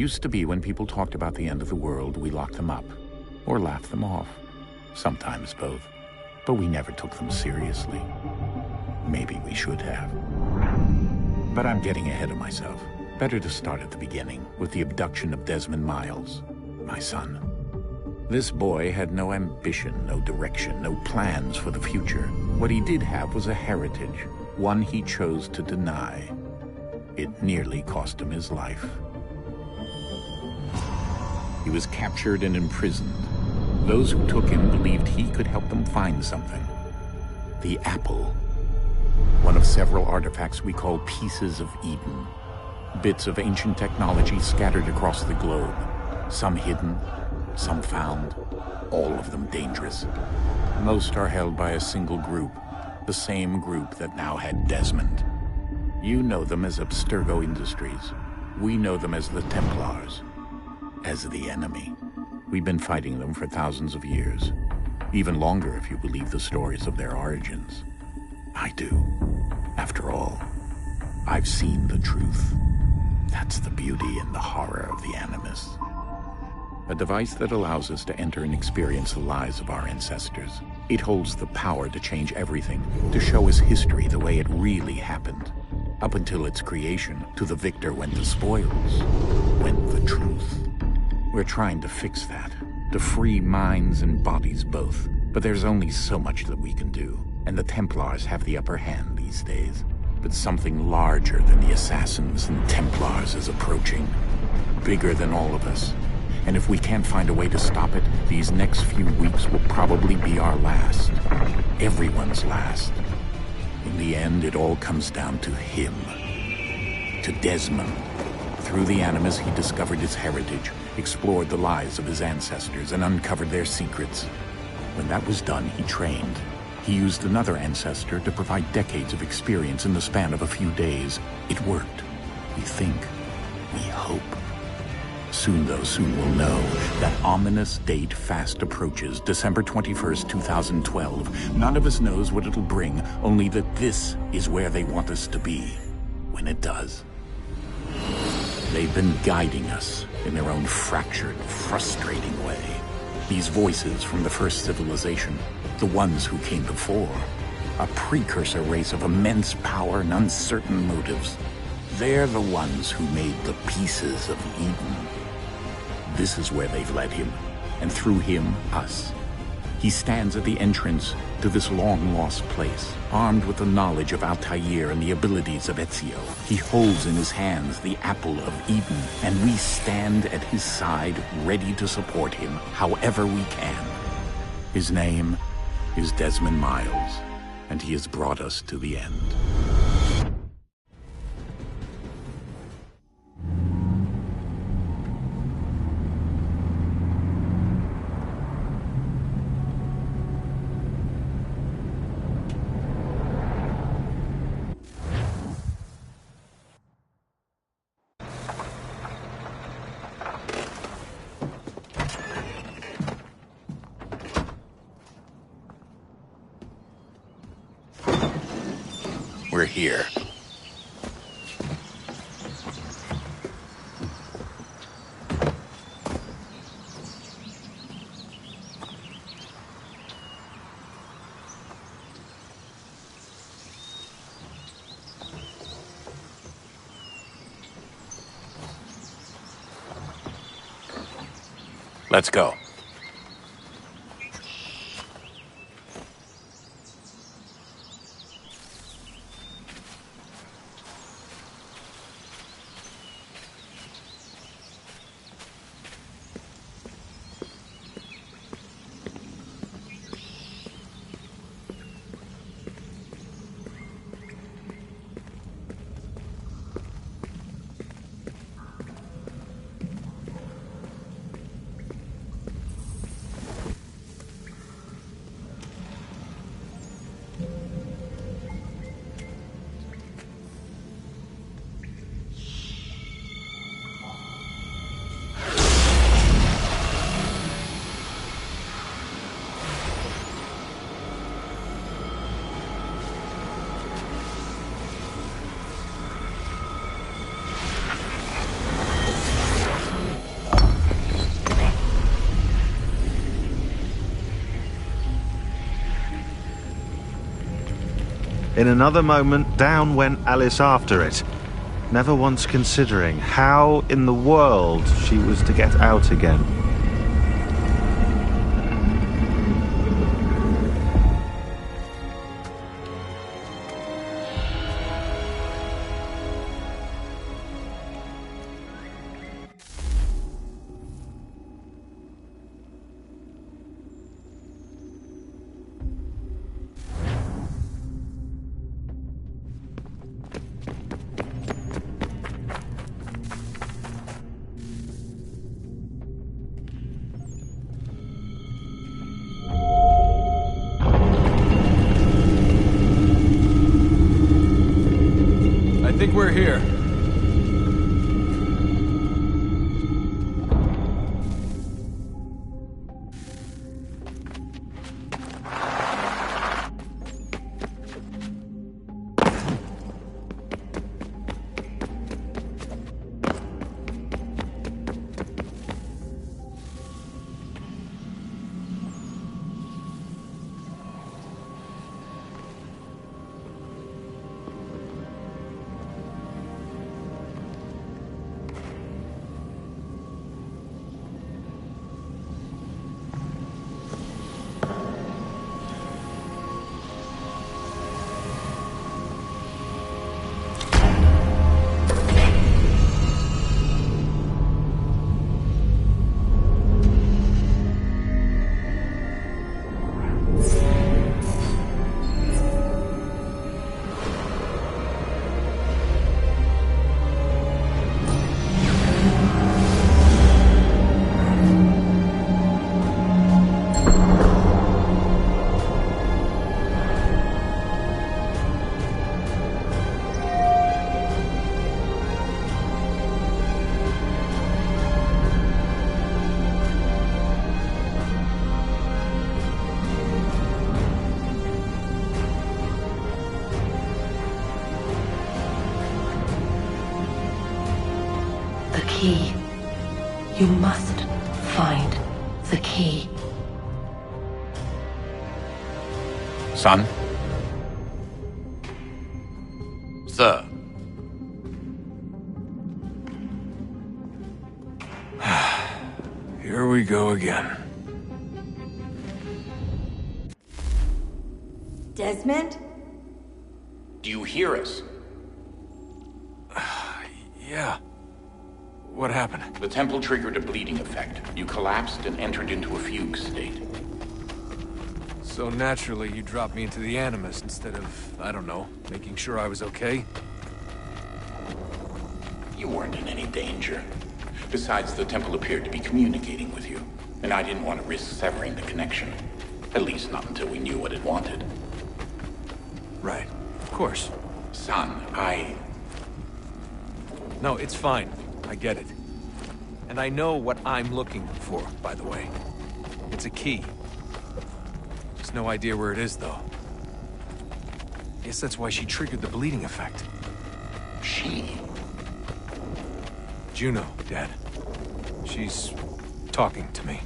Used to be when people talked about the end of the world, we locked them up, or laughed them off. Sometimes both. But we never took them seriously. Maybe we should have. But I'm getting ahead of myself. Better to start at the beginning, with the abduction of Desmond Miles, my son. This boy had no ambition, no direction, no plans for the future. What he did have was a heritage, one he chose to deny. It nearly cost him his life. He was captured and imprisoned. Those who took him believed he could help them find something. The apple. One of several artifacts we call pieces of Eden. Bits of ancient technology scattered across the globe. Some hidden, some found, all of them dangerous. Most are held by a single group, the same group that now had Desmond. You know them as Abstergo Industries. We know them as the Templars, as the enemy. We've been fighting them for thousands of years, even longer if you believe the stories of their origins. I do. After all, I've seen the truth. That's the beauty and the horror of the Animus. A device that allows us to enter and experience the lives of our ancestors. It holds the power to change everything, to show us history the way it really happened. Up until its creation, to the victor went the spoils, went the truth. We're trying to fix that, to free minds and bodies both. But there's only so much that we can do, and the Templars have the upper hand these days. But something larger than the Assassins and Templars is approaching, bigger than all of us. And if we can't find a way to stop it, these next few weeks will probably be our last. Everyone's last. In the end, it all comes down to him. To Desmond. Through the Animus, he discovered his heritage, explored the lives of his ancestors, and uncovered their secrets. When that was done, he trained. He used another ancestor to provide decades of experience in the span of a few days. It worked. We think. We hope. Soon, though, soon we'll know. That ominous date fast approaches, December 21st, 2012. None of us knows what it'll bring, only that this is where they want us to be, when it does. They've been guiding us in their own fractured, frustrating way. These voices from the first civilization, the ones who came before, a precursor race of immense power and uncertain motives. They're the ones who made the pieces of Eden. This is where they've led him, and through him, us. He stands at the entrance to this long-lost place, armed with the knowledge of Altair and the abilities of Ezio. He holds in his hands the apple of Eden, and we stand at his side, ready to support him however we can. His name is Desmond Miles, and he has brought us to the end. We're here. Let's go. In another moment, down went Alice after it, never once considering how in the world she was to get out again. I think we're here. Key. You must find the key. Son? Sir. Here we go again. Desmond? Do you hear us? Yeah. What happened? The temple triggered a bleeding effect. You collapsed and entered into a fugue state. So naturally, you dropped me into the Animus instead of, I don't know, making sure I was okay? You weren't in any danger. Besides, the temple appeared to be communicating with you, and I didn't want to risk severing the connection. At least not until we knew what it wanted. Right. Of course. Son, No, it's fine. I get it. And I know what I'm looking for, by the way. It's a key. Just no idea where it is, though. Guess that's why she triggered the bleeding effect. She? Juno, Dad. She's talking to me.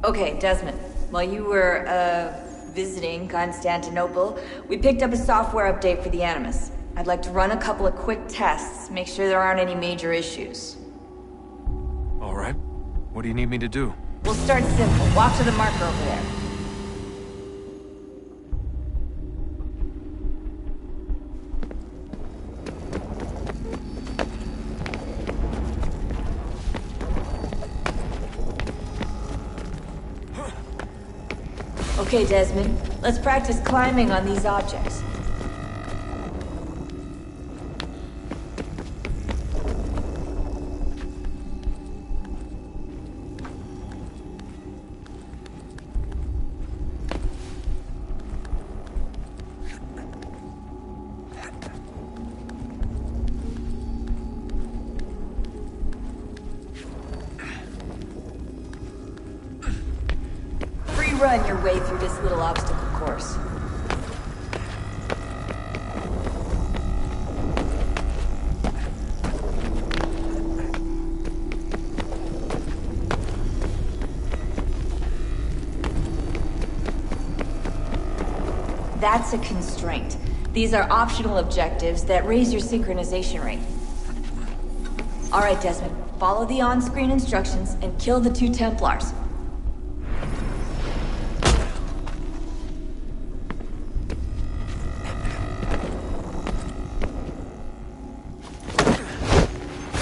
Okay, Desmond. While you were, visiting Constantinople, we picked up a software update for the Animus. I'd like to run a couple of quick tests, make sure there aren't any major issues. All right. What do you need me to do? We'll start simple. Walk to the marker over there. Okay, Desmond. Let's practice climbing on these objects. Run your way through this little obstacle course. That's a constraint. These are optional objectives that raise your synchronization rate. Alright, Desmond. Follow the on-screen instructions and kill the 2 Templars.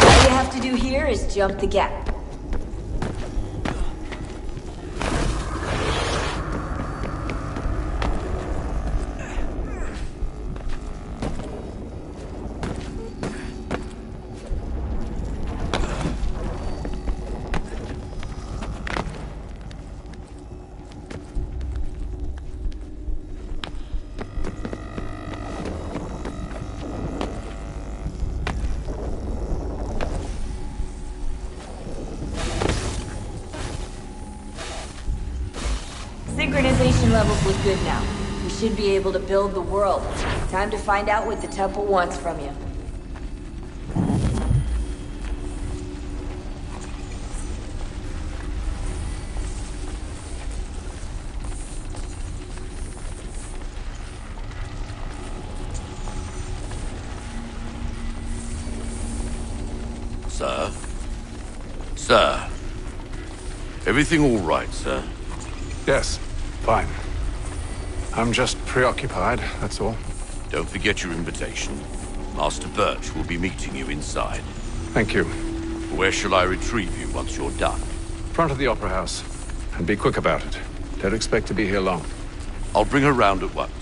All you have to do here is jump the gap. Synchronization levels look good now. We should be able to build the world. Time to find out what the temple wants from you. Sir? Sir? Everything all right, sir? Yes, fine. I'm just preoccupied, that's all. Don't forget your invitation. Master Birch will be meeting you inside. Thank you. Where shall I retrieve you once you're done? Front of the Opera House. And be quick about it. Don't expect to be here long. I'll bring her round at once.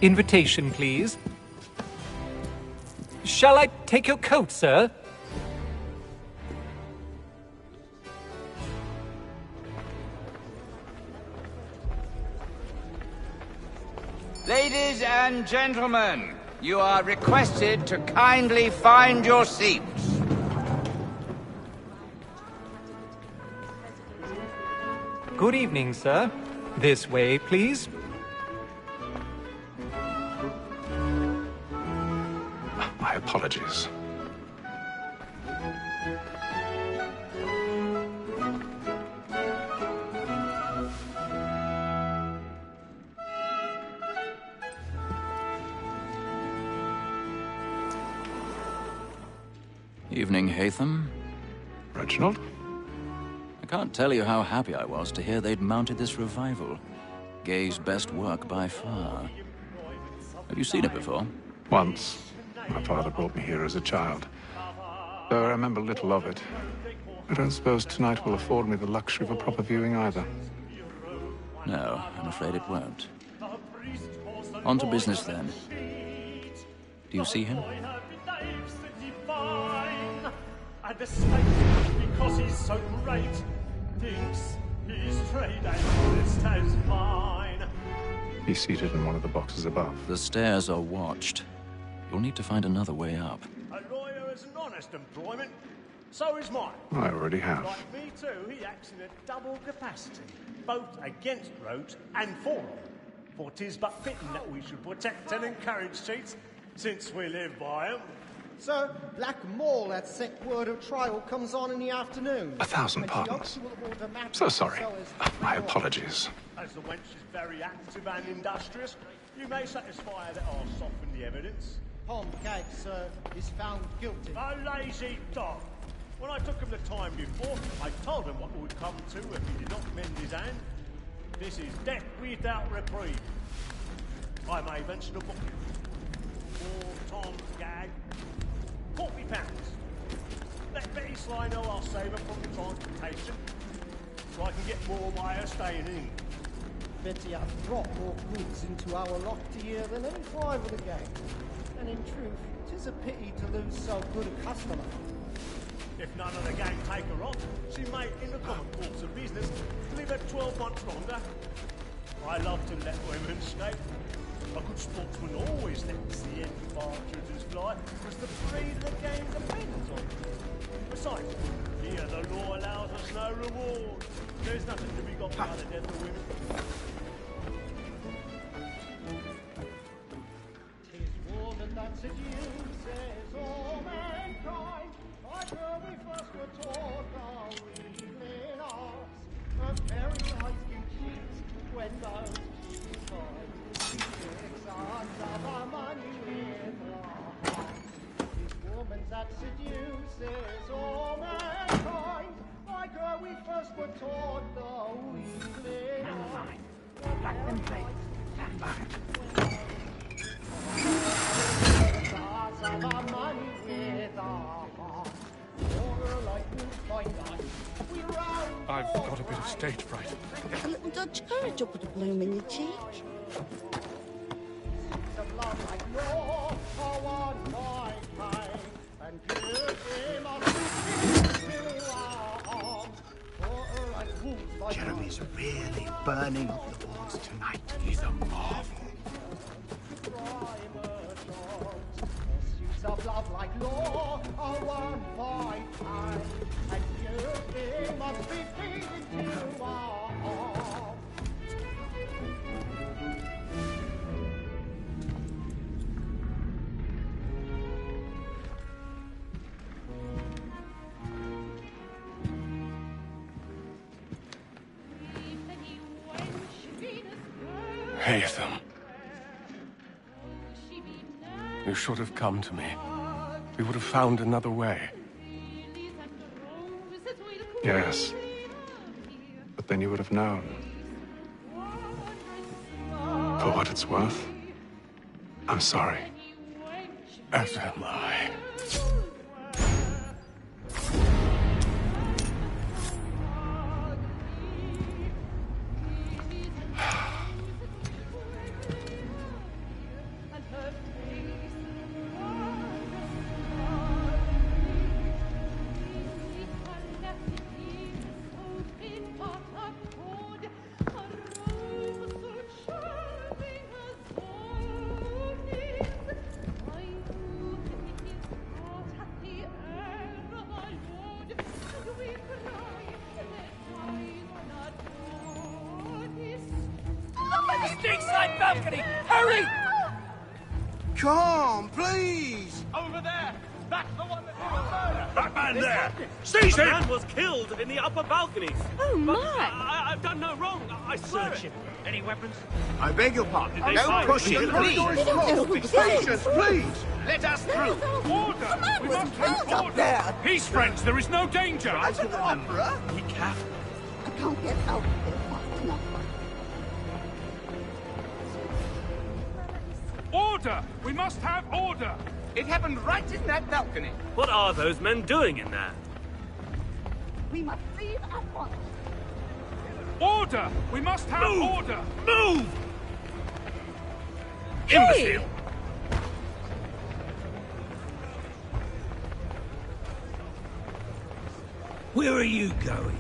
Invitation, please. Shall I take your coat, sir? Ladies and gentlemen, you are requested to kindly find your seats. Good evening, sir. This way, please. My apologies. Evening, Hatham. Reginald? I can't tell you how happy I was to hear they'd mounted this revival. Gay's best work by far. Have you seen it before? Once. My father brought me here as a child. Though I remember little of it. I don't suppose tonight will afford me the luxury of a proper viewing either. No, I'm afraid it won't. On to business then. Do you see him? And the state, because he's so great, thinks his trade ain't as mine. He's seated in one of the boxes above. The stairs are watched. You'll need to find another way up. A lawyer is an honest employment, so is mine. I already have. Like me too, he acts in a double capacity, both against roads and for them. For 'tis but fitting that we should protect and encourage cheats, since we live by 'em. Sir, Black Mall had sent word of trial comes on in the afternoon. 1,000 pardons. So sorry. My apologies. As the wench is very active and industrious, you may satisfy her that I'll soften the evidence. Tom Gag, sir, is found guilty. A lazy dog. When I took him the time before, I told him what would come to if he did not mend his hand. This is death without reprieve. I may venture to book him. For Tom Gag, £40. Let Betty Sly know I'll save her from the transportation, so I can get more by her staying in. Betty has dropped more goods into our loft here than any driver of the gang. And in truth, it is a pity to lose so good a customer. If none of the gang take her on, she may, in the common course of business, live her 12 months longer. I love to let women escape. A good sportsman always lets the empty partridges fly, because the breed of the game depends on it. Besides, here the law allows us no reward. There's nothing to be got by the death of women. but on the weekly. Black them plates. Stand by. Stars of our money with our heart. Or like you find us. We round. I've got a bit of stage fright. A little Dutch courage up with a bloom in your cheek. Of love like no one my kind, and you must be into our arms. For like wounds like Jeremy's really burning up the walls tonight. He's a marvel. Pursuits of love like law are one my kind, and you must be into our arms. Haytham. You should have come to me. We would have found another way. Yes. But then you would have known. For what it's worth, I'm sorry. As am I. Balcony! Hurry! Come, please! Over there! That's the one that did the murder! That man there! Seize him! The man was killed in the upper balconies. Oh, my! I've done no wrong. I swear it. Any weapons? I beg your pardon. They Don't find push me. it, The please! They don't know who Patience, please! Let us through! Order! We must have up order! there. Peace, friends! There is no danger! As an opera? He can't. I can't get out of here fast enough. Order! We must have order! It happened right in that balcony. What are those men doing in there? We must leave at once. Order! We must have order! Move! Hey! Imbecile! Where are you going?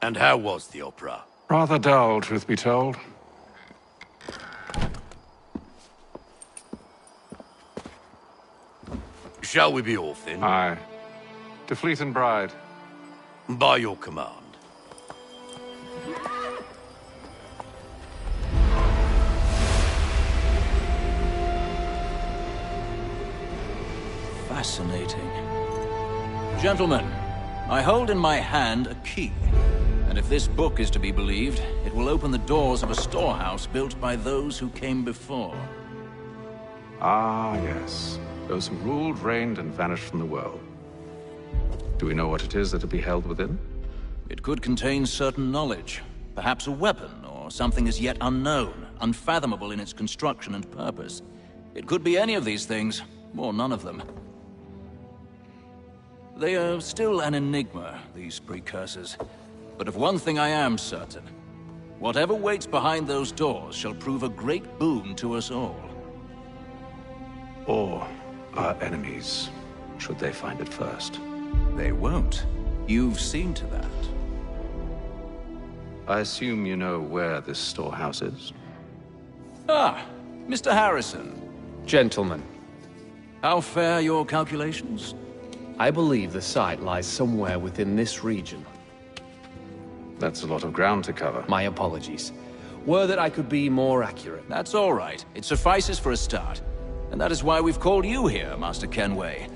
And how was the opera? Rather dull, truth be told. Shall we be off then? Aye. To Fleet and Bride. By your command. Fascinating. Gentlemen, I hold in my hand a key. And if this book is to be believed, it will open the doors of a storehouse built by those who came before. Ah, yes. Those who ruled, reigned, and vanished from the world. Do we know what it is that will be held within? It could contain certain knowledge. Perhaps a weapon, or something as yet unknown, unfathomable in its construction and purpose. It could be any of these things, or none of them. They are still an enigma, these precursors. But of one thing I am certain. Whatever waits behind those doors shall prove a great boon to us all. Or our enemies, should they find it first. They won't. You've seen to that. I assume you know where this storehouse is? Ah, Mr. Harrison. Gentlemen. How fare your calculations? I believe the site lies somewhere within this region. That's a lot of ground to cover. My apologies. Were that I could be more accurate. That's all right. It suffices for a start. And that is why we've called you here, Master Kenway.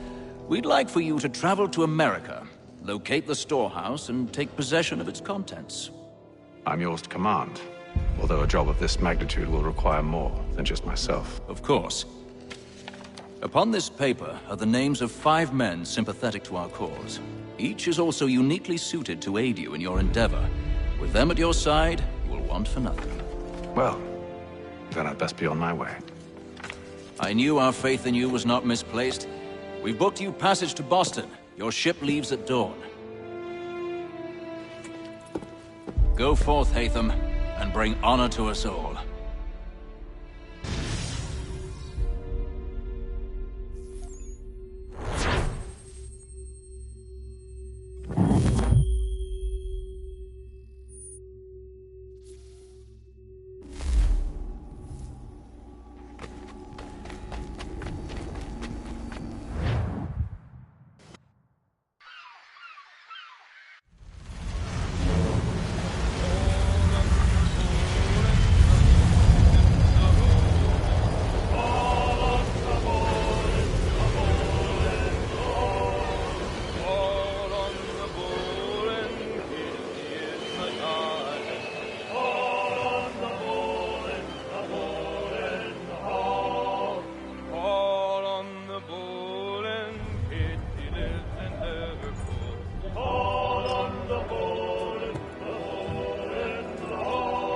We'd like for you to travel to America, locate the storehouse, and take possession of its contents. I'm yours to command, although a job of this magnitude will require more than just myself. Of course. Upon this paper are the names of 5 men sympathetic to our cause. Each is also uniquely suited to aid you in your endeavor. With them at your side, you will want for nothing. Well, then I'd best be on my way. I knew our faith in you was not misplaced. We've booked you passage to Boston. Your ship leaves at dawn. Go forth, Hatham, and bring honor to us all.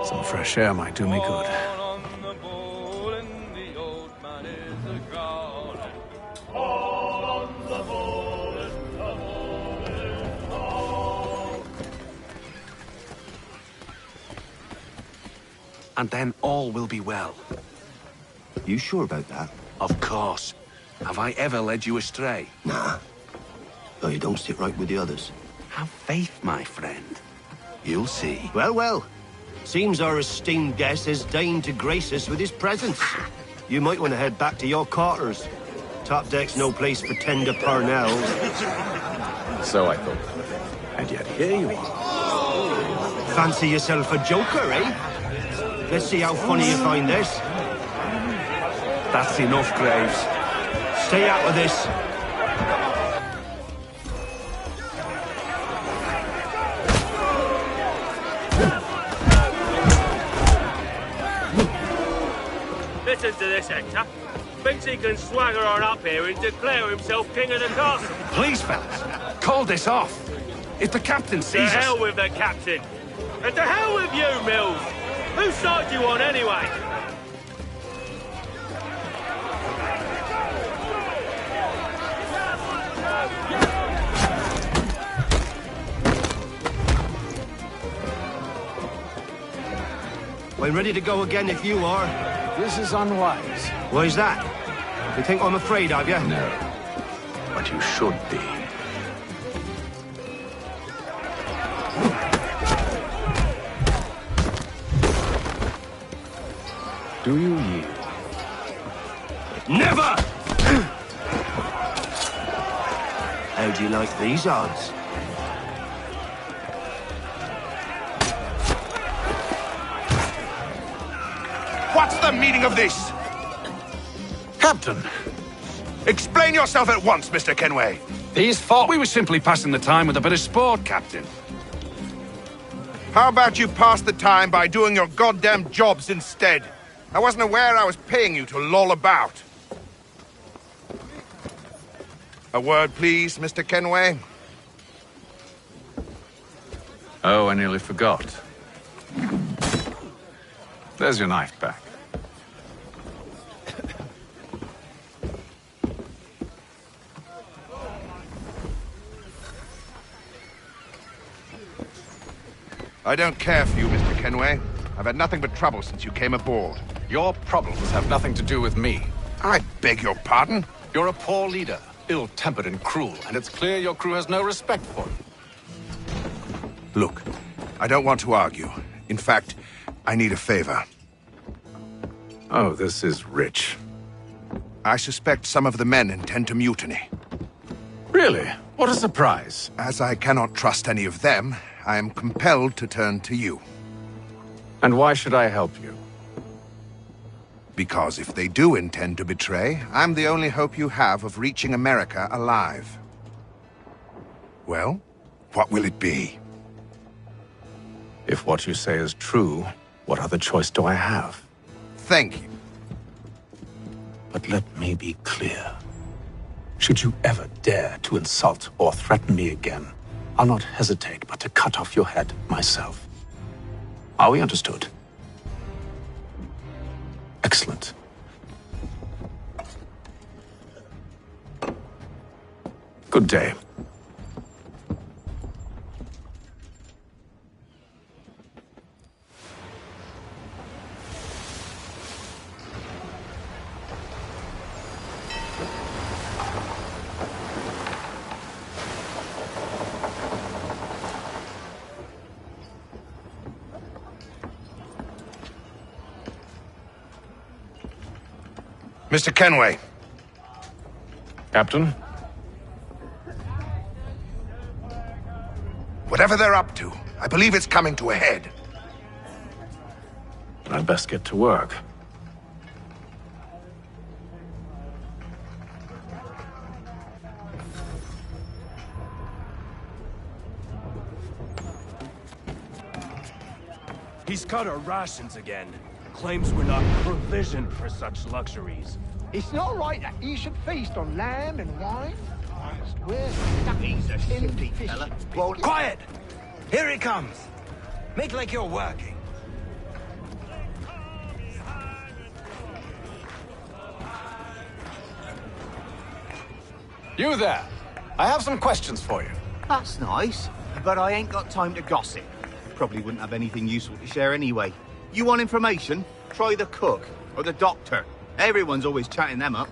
Some fresh air might do me good. And then all will be well. You sure about that? Of course. Have I ever led you astray? Nah. Though you don't sit right with the others. Have faith, my friend. You'll see. Well, well. Seems our esteemed guest has deigned to grace us with his presence. You might want to head back to your quarters. Top deck's no place for tender parnells. So I thought. And yet here you are. Fancy yourself a joker, eh? Let's see how funny you find this. That's enough, Graves. Stay out of this. Listen to this, Hector. Thinks he can swagger on up here and declare himself king of the castle. Please, fellas, call this off. If the captain sees us... To hell with the captain. And to hell with you, Mills. Whose side you on, anyway? I'm ready to go again if you are. This is unwise. Why's that? You think I'm afraid of you? No. But you should be. Do you yield? Never! How do you like these odds? What's the meaning of this? Captain, explain yourself at once, Mr. Kenway. These thought we were simply passing the time with a bit of sport, Captain. How about you pass the time by doing your goddamn jobs instead? I wasn't aware I was paying you to loll about. A word, please, Mr. Kenway. Oh, I nearly forgot. There's your knife back. I don't care for you, Mr. Kenway. I've had nothing but trouble since you came aboard. Your problems have nothing to do with me. I beg your pardon? You're a poor leader, ill-tempered and cruel, and it's clear your crew has no respect for you. Look, I don't want to argue. In fact, I need a favor. Oh, this is rich. I suspect some of the men intend to mutiny. Really? What a surprise. As I cannot trust any of them, I am compelled to turn to you. And why should I help you? Because if they do intend to betray, I'm the only hope you have of reaching America alive. Well, what will it be? If what you say is true, what other choice do I have? Thank you. But let me be clear. Should you ever dare to insult or threaten me again, I'll not hesitate but to cut off your head myself. Are we understood? Excellent. Good day. Mr. Kenway. Captain? Whatever they're up to, I believe it's coming to a head. I'd best get to work. He's cut our rations again. Claims we're not provisioned for such luxuries. It's not right that you should feast on lamb and wine. He's a shifty fella. Well, quiet! Here he comes. Make like you're working. You there! I have some questions for you. That's nice, but I ain't got time to gossip. Probably wouldn't have anything useful to share anyway. You want information? Try the cook or the doctor. Everyone's always chatting them up.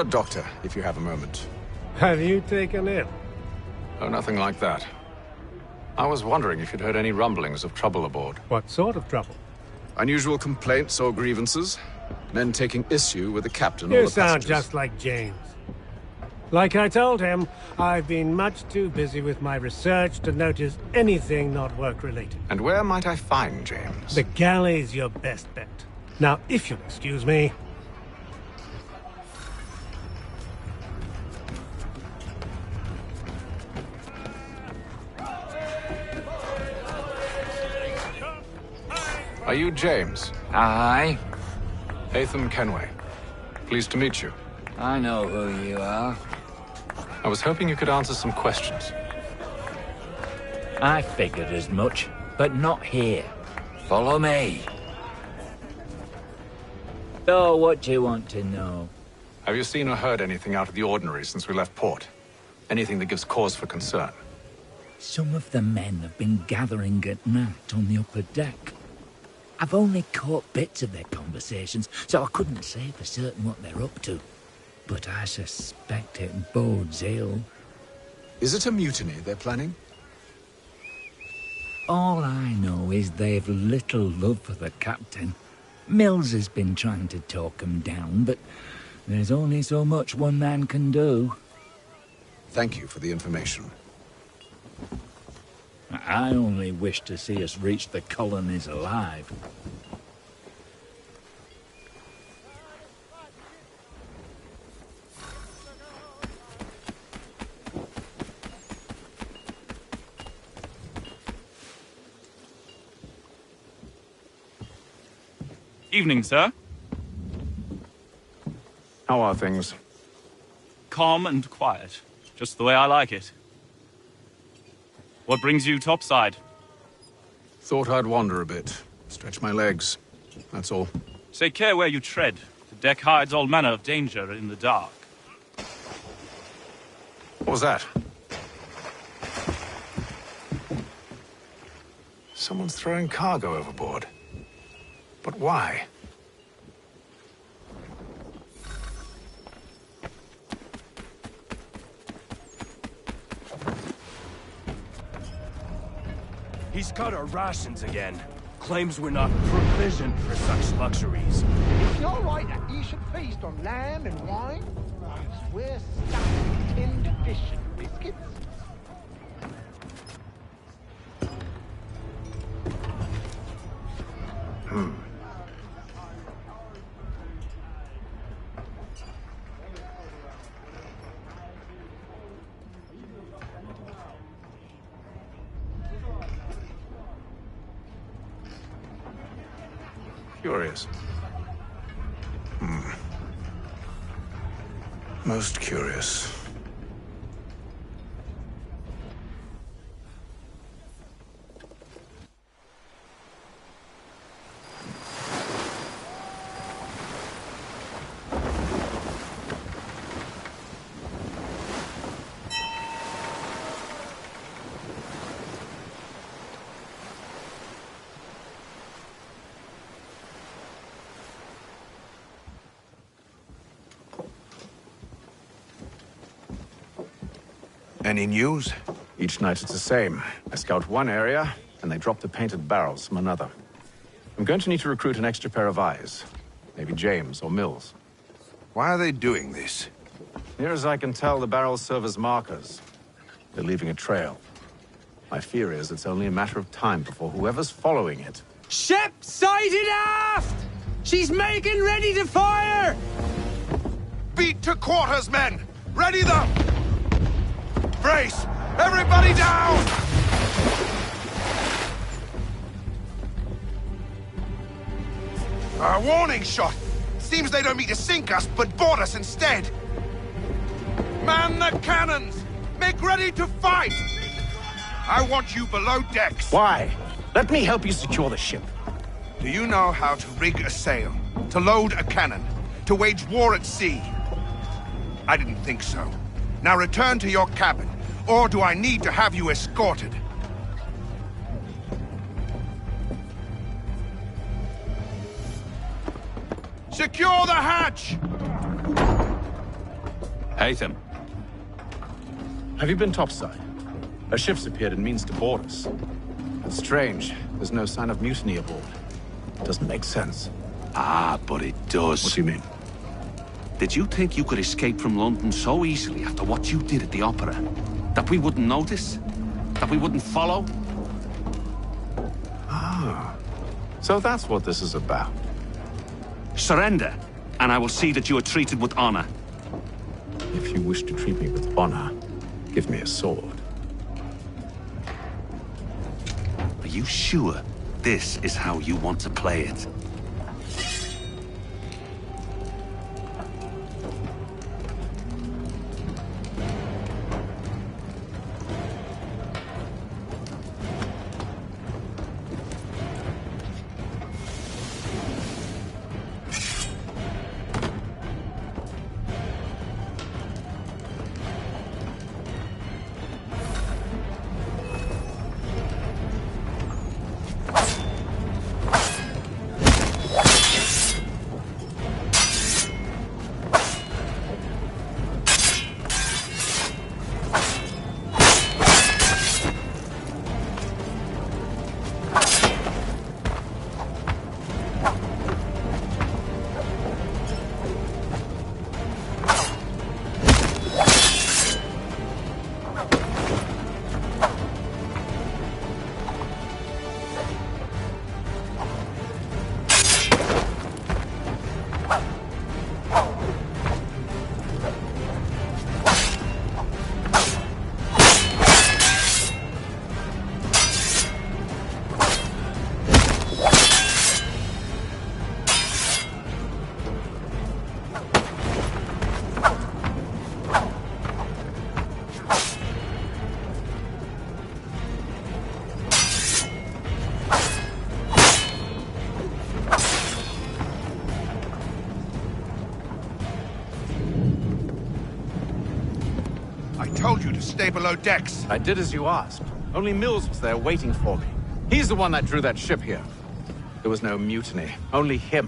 Doctor, if you have a moment. Have you taken it? Oh, nothing like that. I was wondering if you'd heard any rumblings of trouble aboard. What sort of trouble? Unusual complaints or grievances? Men taking issue with the captain or You the sound passengers? just like James. Like I told him, I've been much too busy with my research to notice anything not work-related. And where might I find James? The galley's your best bet. Now, if you'll excuse me... Are you James? Aye. Atham Kenway. Pleased to meet you. I know who you are. I was hoping you could answer some questions. I figured as much, but not here. Follow me. So, what do you want to know? Have you seen or heard anything out of the ordinary since we left port? Anything that gives cause for concern? Some of the men have been gathering at night on the upper deck. I've only caught bits of their conversations, so I couldn't say for certain what they're up to. But I suspect it bodes ill. Is it a mutiny they're planning? All I know is they've little love for the captain. Mills has been trying to talk 'em down, but there's only so much one man can do. Thank you for the information. I only wish to see us reach the colonies alive. Evening, sir. How are things? Calm and quiet. Just the way I like it. What brings you topside? Thought I'd wander a bit. Stretch my legs. That's all. Take care where you tread. The deck hides all manner of danger in the dark. What was that? someone's throwing cargo overboard. But why? He's cut our rations again. Claims we're not provisioned for such luxuries. It's not right that you should feast on lamb and wine, whilst we're stuck with tinned fish and biscuits. Curious. Most curious. Any news? Each night it's the same. I scout one area, and they drop the painted barrels from another. I'm going to need to recruit an extra pair of eyes. Maybe James or Mills. Why are they doing this? Near as I can tell, the barrels serve as markers. They're leaving a trail. My fear is it's only a matter of time before whoever's following it... Ship sighted aft! She's making ready to fire! Beat to quarters, men! Ready them! Brace! Everybody down! A warning shot! Seems they don't mean to sink us, but board us instead! Man the cannons! Make ready to fight! I want you below decks! Why? Let me help you secure the ship. Do you know how to rig a sail? To load a cannon? To wage war at sea? I didn't think so. Now return to your cabin, or do I need to have you escorted? Secure the hatch! Haytham. Have you been topside? A ship's appeared and means to board us. It's strange. There's no sign of mutiny aboard. It doesn't make sense. Ah, but it does. What do you mean? Did you think you could escape from London so easily after what you did at the opera? That we wouldn't notice? That we wouldn't follow? Ah. So that's what this is about. Surrender, and I will see that you are treated with honor. If you wish to treat me with honor, give me a sword. Are you sure this is how you want to play it? I told you to stay below decks. I did as you asked. Only Mills was there waiting for me. He's the one that drew that ship here. There was no mutiny, only him.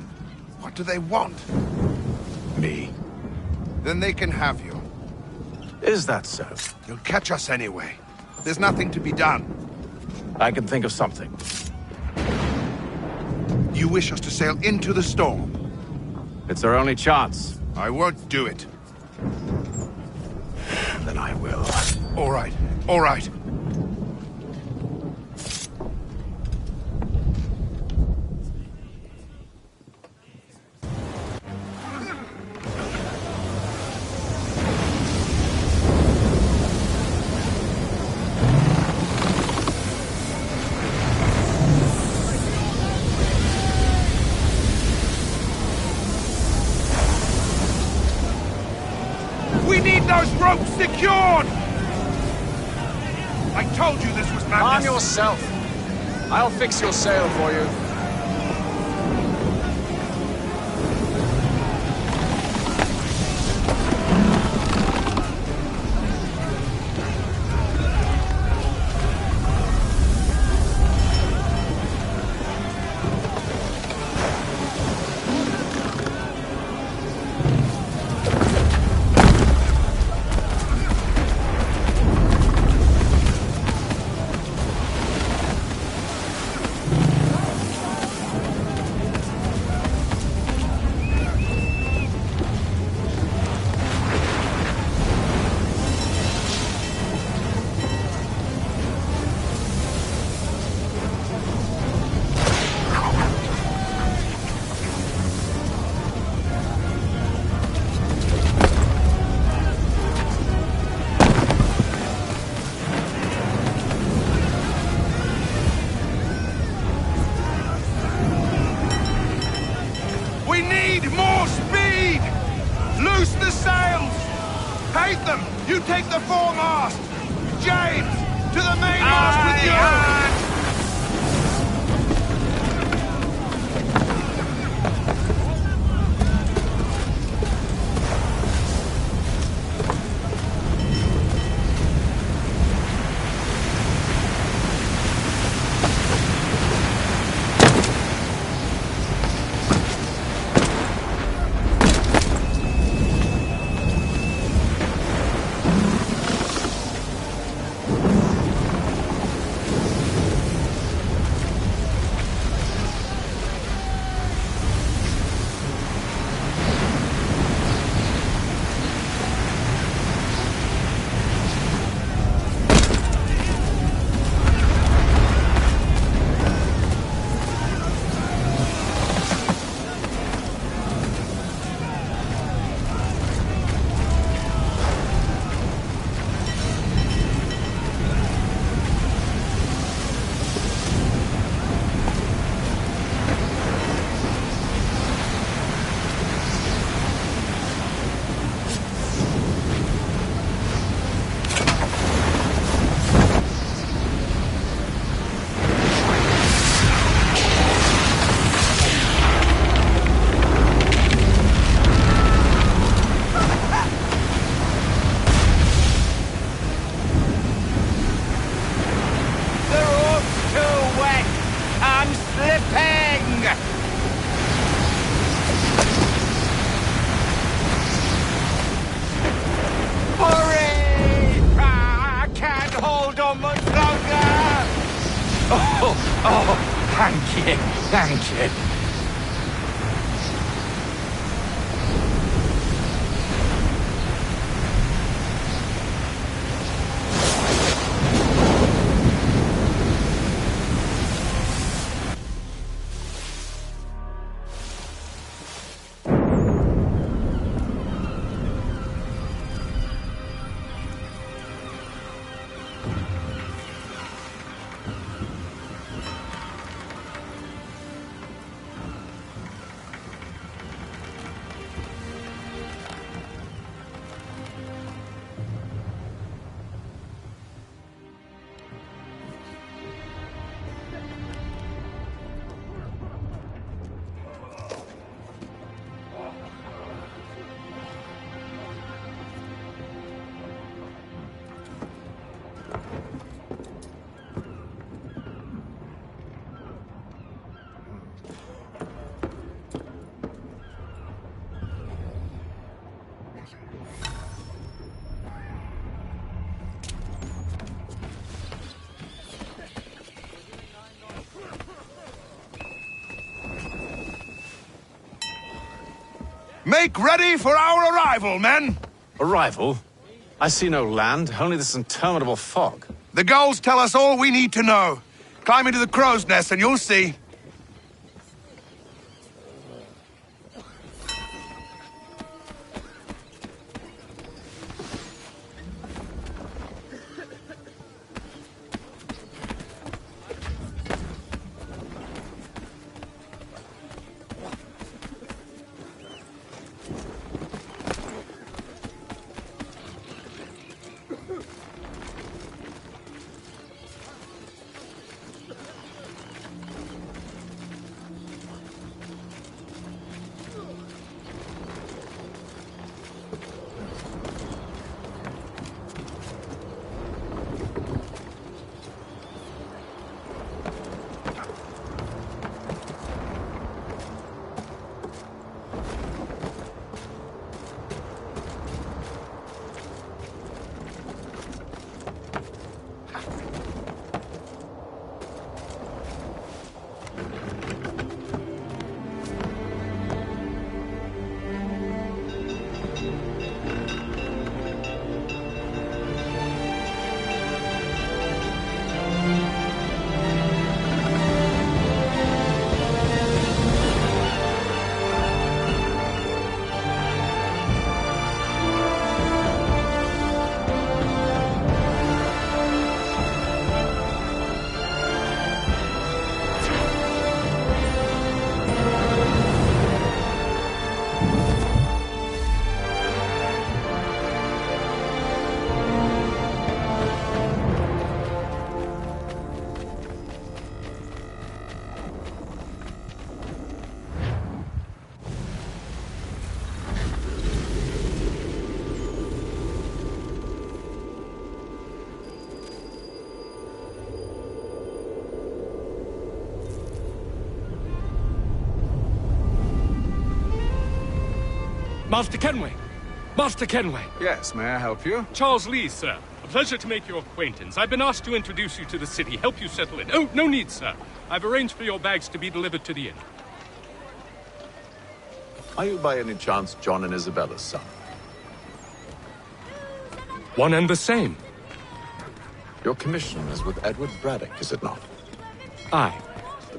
What do they want? Me. Then they can have you. Is that so? You'll catch us anyway. There's nothing to be done. I can think of something. You wish us to sail into the storm? It's our only chance. I won't do it. Then I will. All right, all right. We need those ropes secured! I told you this was madness. Calm yourself. I'll fix your sail for you. We need more speed! Loose the sails! Haytham, you take the foremast! James, to the mainmast with you! Oh, thank you, thank you. Make ready for our arrival, men! Arrival? I see no land, only this interminable fog. The gulls tell us all we need to know. Climb into the crow's nest and you'll see. Master Kenway! Master Kenway! Yes, may I help you? Charles Lee, sir. A pleasure to make your acquaintance. I've been asked to introduce you to the city, help you settle in. Oh, no need, sir. I've arranged for your bags to be delivered to the inn. Are you by any chance John and Isabella's son? One and the same. Your commission is with Edward Braddock, is it not? Aye.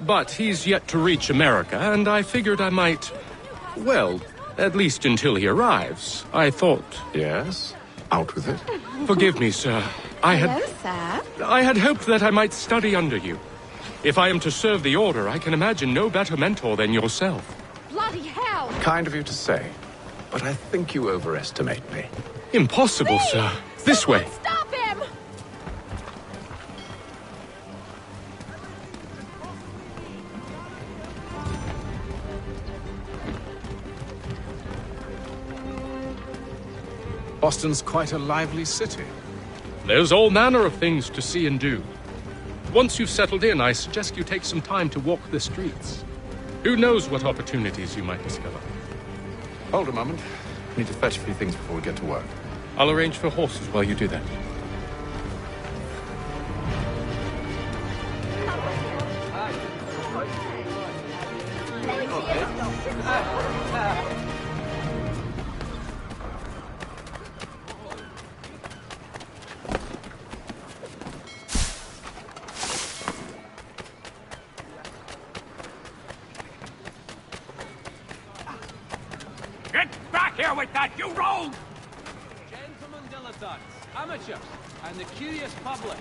But he's yet to reach America, and I figured I might... well, at least until he arrives. I thought... Yes? Out with it. Forgive me, sir. Hello, sir. I had hoped that I might study under you. If I am to serve the Order, I can imagine no better mentor than yourself. Bloody hell! Kind of you to say, but I think you overestimate me. Impossible, sir. This way. Stop him! Boston's quite a lively city. There's all manner of things to see and do. Once you've settled in, I suggest you take some time to walk the streets. Who knows what opportunities you might discover. Hold a moment. I need to fetch a few things before we get to work. I'll arrange for horses while you do that. Get back here with that, you rogue! Gentlemen dilettantes, amateurs, and the curious public.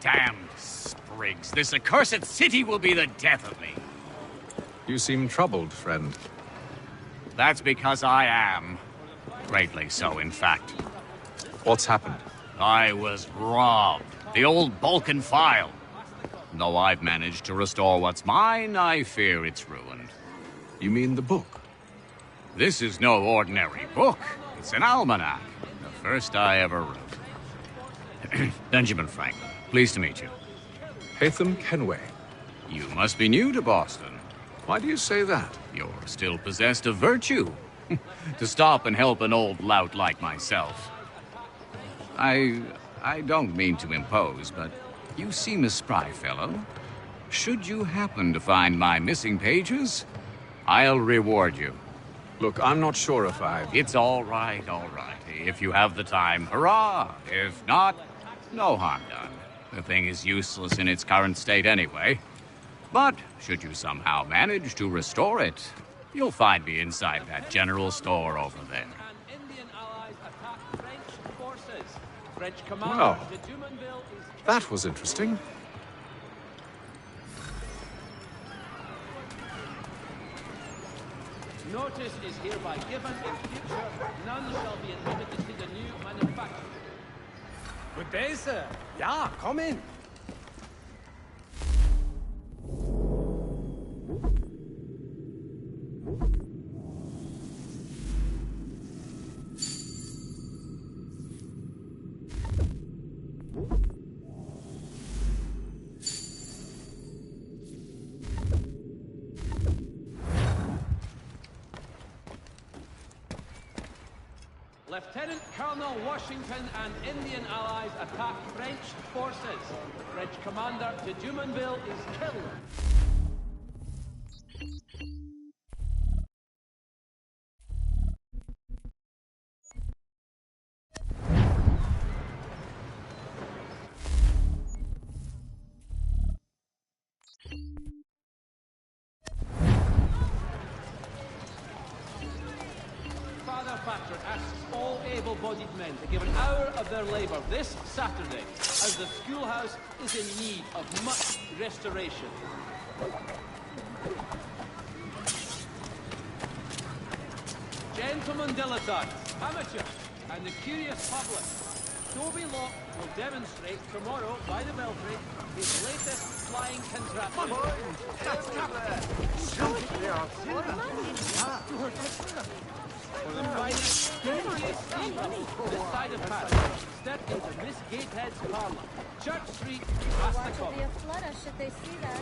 Damned sprigs, this accursed city will be the death of me. You seem troubled, friend. That's because I am. Greatly so, in fact. What's happened? I was robbed. The old Balkan file. Though I've managed to restore what's mine, I fear it's ruined. You mean the book? This is no ordinary book. It's an almanac. The first I ever wrote. Benjamin Franklin, pleased to meet you. Haytham Kenway. You must be new to Boston. Why do you say that? You're still possessed of virtue. To stop and help an old lout like myself. I don't mean to impose, but you seem a spry fellow. Should you happen to find my missing pages, I'll reward you. Look, I'm not sure if I... It's all right, all right. If you have the time, hurrah! If not, no harm done. The thing is useless in its current state anyway. But should you somehow manage to restore it, you'll find me inside that general store over there. Indian allies attack French forces. French commander Well, de Jumonville is... that was interesting. Notice is hereby given. In future, none shall be admitted to the new manufacture. Good day, sir. Ja, komm in. Lieutenant Colonel Washington and Indian allies attack French forces. French commander de Jumonville is killed. Father Patrick asks all able-bodied men to give an hour of their labour this Saturday, as the schoolhouse is in need of much restoration. Gentlemen dilettantes, amateurs, and the curious public, Toby Locke will demonstrate tomorrow by the Belfry his latest flying contraption. For the finest, sturdiest steam this side of Paris, step into Miss Gatehead's parlour, Church Street, past the It'll common. be a flutter should they see that.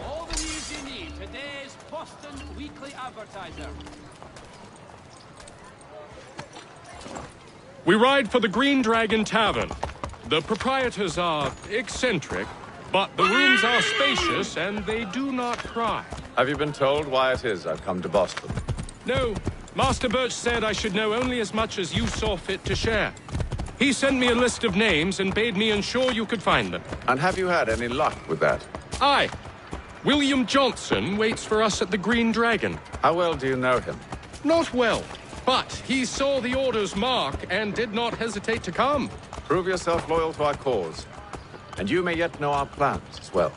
All the news you need, today's Boston Weekly Advertiser. We ride for the Green Dragon Tavern. The proprietors are eccentric, but the rooms are spacious and they do not pry. Have you been told why it is I've come to Boston? No, Master Birch said I should know only as much as you saw fit to share. He sent me a list of names and bade me ensure you could find them. And have you had any luck with that? Aye. William Johnson waits for us at the Green Dragon. How well do you know him? Not well, but he saw the order's mark and did not hesitate to come. Prove yourself loyal to our cause. And you may yet know our plans as well.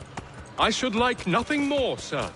I should like nothing more, sir.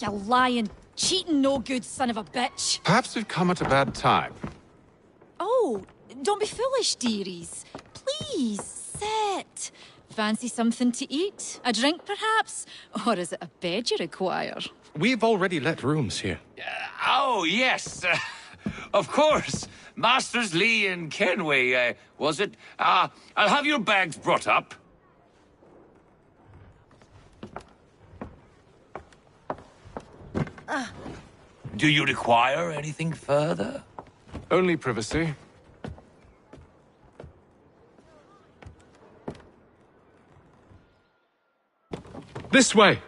You lying, cheating, no good son of a bitch. Perhaps we've come at a bad time. Oh, don't be foolish, dearies. Please, sit. Fancy something to eat? A drink, perhaps? Or is it a bed you require? We've already let rooms here. Oh, yes. Of course. Masters Lee and Kenway, was it? I'll have your bags brought up. Do you require anything further? Only privacy. This way!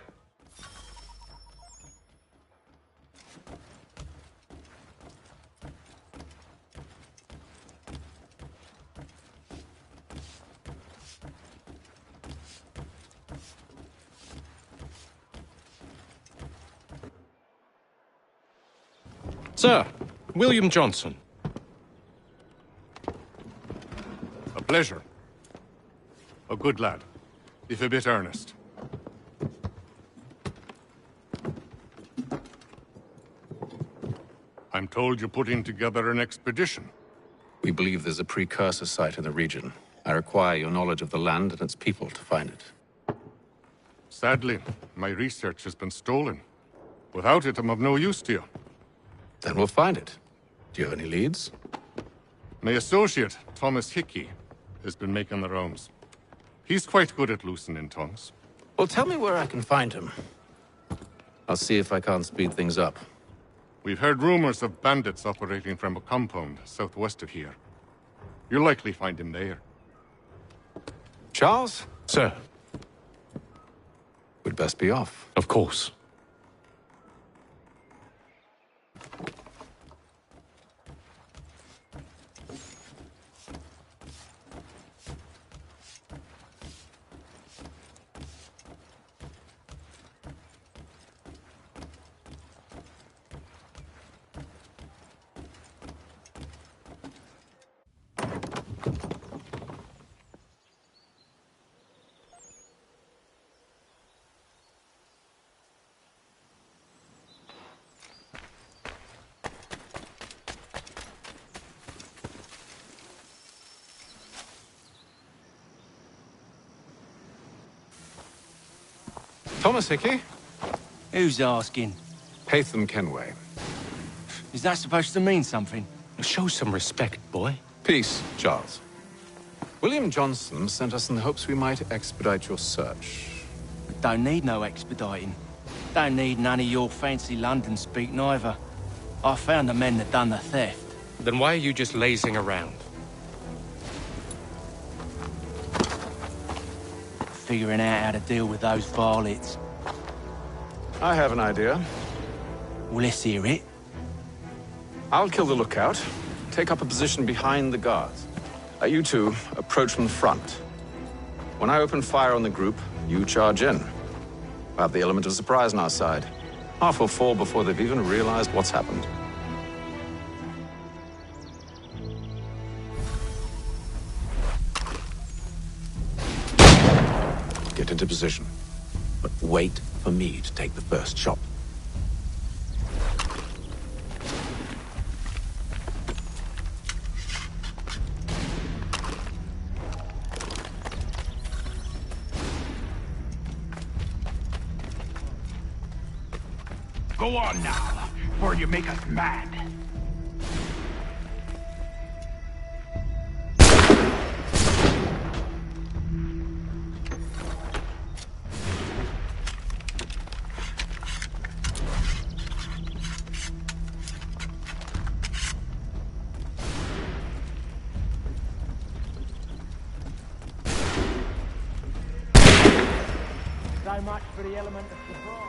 Sir, William Johnson. A pleasure. A good lad, if a bit earnest. I'm told you're putting together an expedition. We believe there's a precursor site in the region. I require your knowledge of the land and its people to find it. Sadly, my research has been stolen. Without it, I'm of no use to you. Then we'll find it. Do you have any leads? My associate, Thomas Hickey, has been making the rounds. He's quite good at loosening tongues. Well, tell me where I can find him. I'll see if I can't speed things up. We've heard rumors of bandits operating from a compound southwest of here. You'll likely find him there. Charles? Sir. We'd best be off. Of course. Thomas Hickey? Who's asking? Haytham Kenway. Is that supposed to mean something? Show some respect, boy. Peace, Charles. William Johnson sent us in the hopes we might expedite your search. Don't need no expediting. Don't need none of your fancy London speak neither. I found the men that done the theft. Then why are you just lazing around? Figuring out how to deal with those varlets. I have an idea. Well, let's hear it. I'll kill the lookout, take up a position behind the guards. You two approach from the front. When I open fire on the group, you charge in. We'll have the element of surprise on our side. Half will fall before they've even realized what's happened. Get into position, but wait for me to take the first shot. Go on now, before you make us mad. So much for the element of surprise.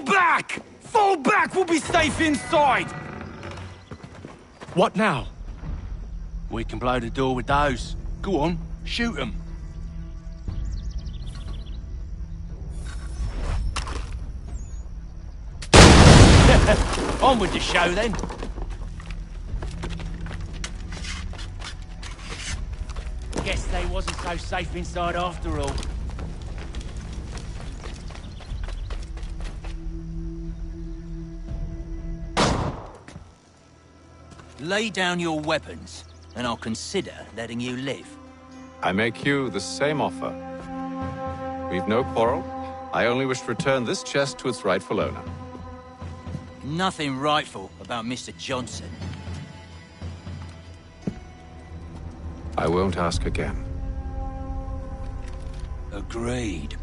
back! Fall back! We'll be safe inside! What now? We can blow the door with those. Go on, shoot them. On with the show, then. Guess they wasn't so safe inside after all. Lay down your weapons, and I'll consider letting you live. I make you the same offer. We've no quarrel. I only wish to return this chest to its rightful owner. Nothing rightful about Mr. Johnson. I won't ask again. Agreed.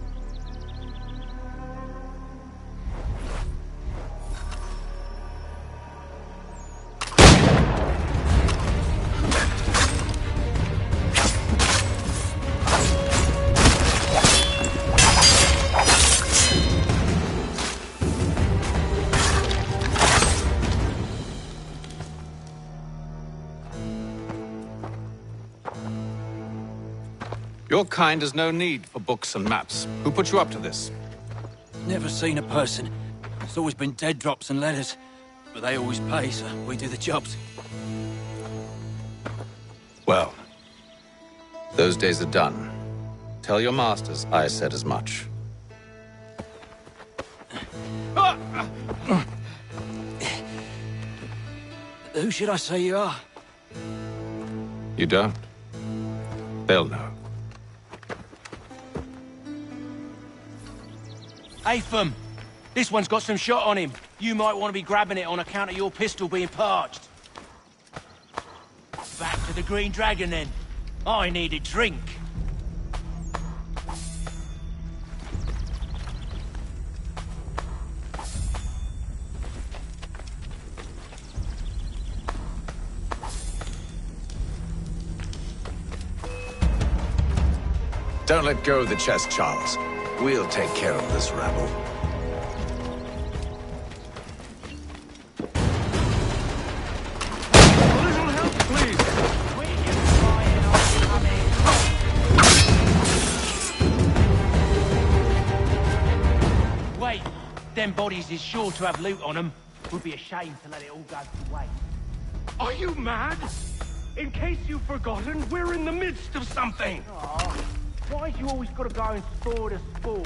Your kind has no need for books and maps. Who put you up to this? Never seen a person. It's always been dead drops and letters. But they always pay, so we do the jobs. Well, those days are done. Tell your masters I said as much. Who should I say you are? You don't. They'll know. Atham, this one's got some shot on him. You might want to be grabbing it on account of your pistol being parched. Back to the Green Dragon, then. I need a drink. Don't let go of the chest, Charles. We'll take care of this rabble. Wait, them bodies is sure to have loot on them. Would be a shame to let it all go to waste. Are you mad? In case you've forgotten, we're in the midst of something. Aw, why you always gotta go and spore the spore?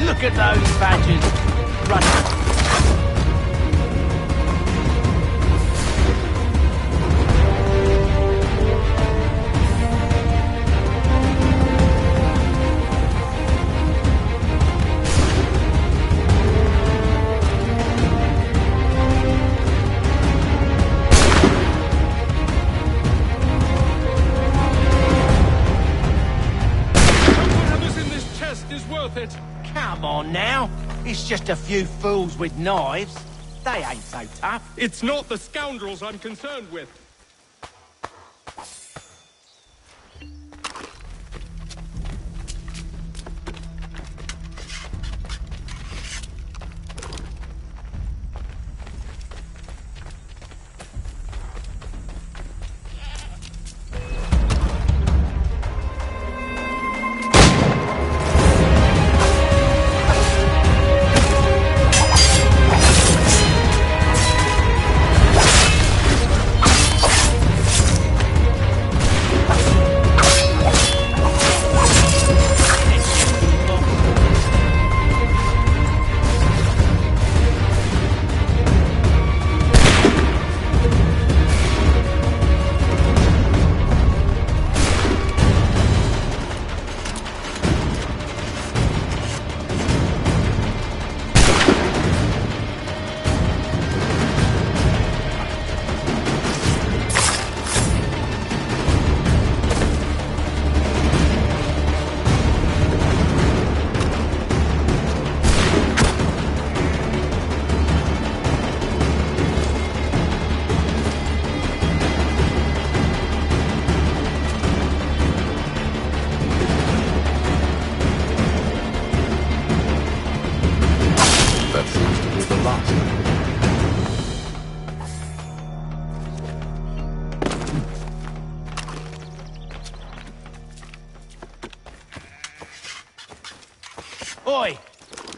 Look at those badges. Running. Whatever's in this chest is worth it. Come on now. It's just a few fools with knives. They ain't so tough. It's not the scoundrels I'm concerned with. Oi!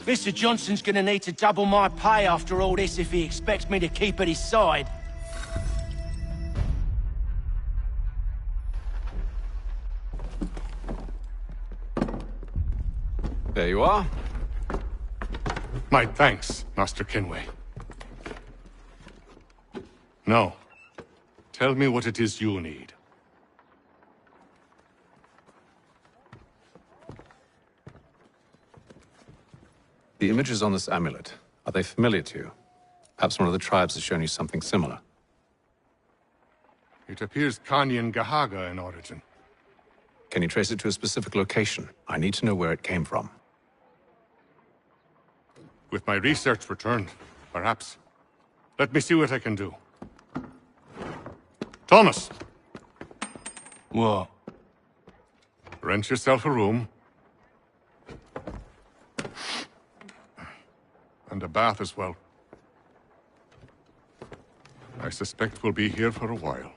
Mr. Johnson's gonna need to double my pay after all this if he expects me to keep at his side. There you are. My thanks, Master Kenway. Now, tell me what it is you need. The images on this amulet, are they familiar to you? Perhaps one of the tribes has shown you something similar. It appears Kanyan Gahaga in origin. Can you trace it to a specific location? I need to know where it came from. With my research returned, perhaps. Let me see what I can do. Thomas! What? Rent yourself a room. And a bath as well. I suspect we'll be here for a while.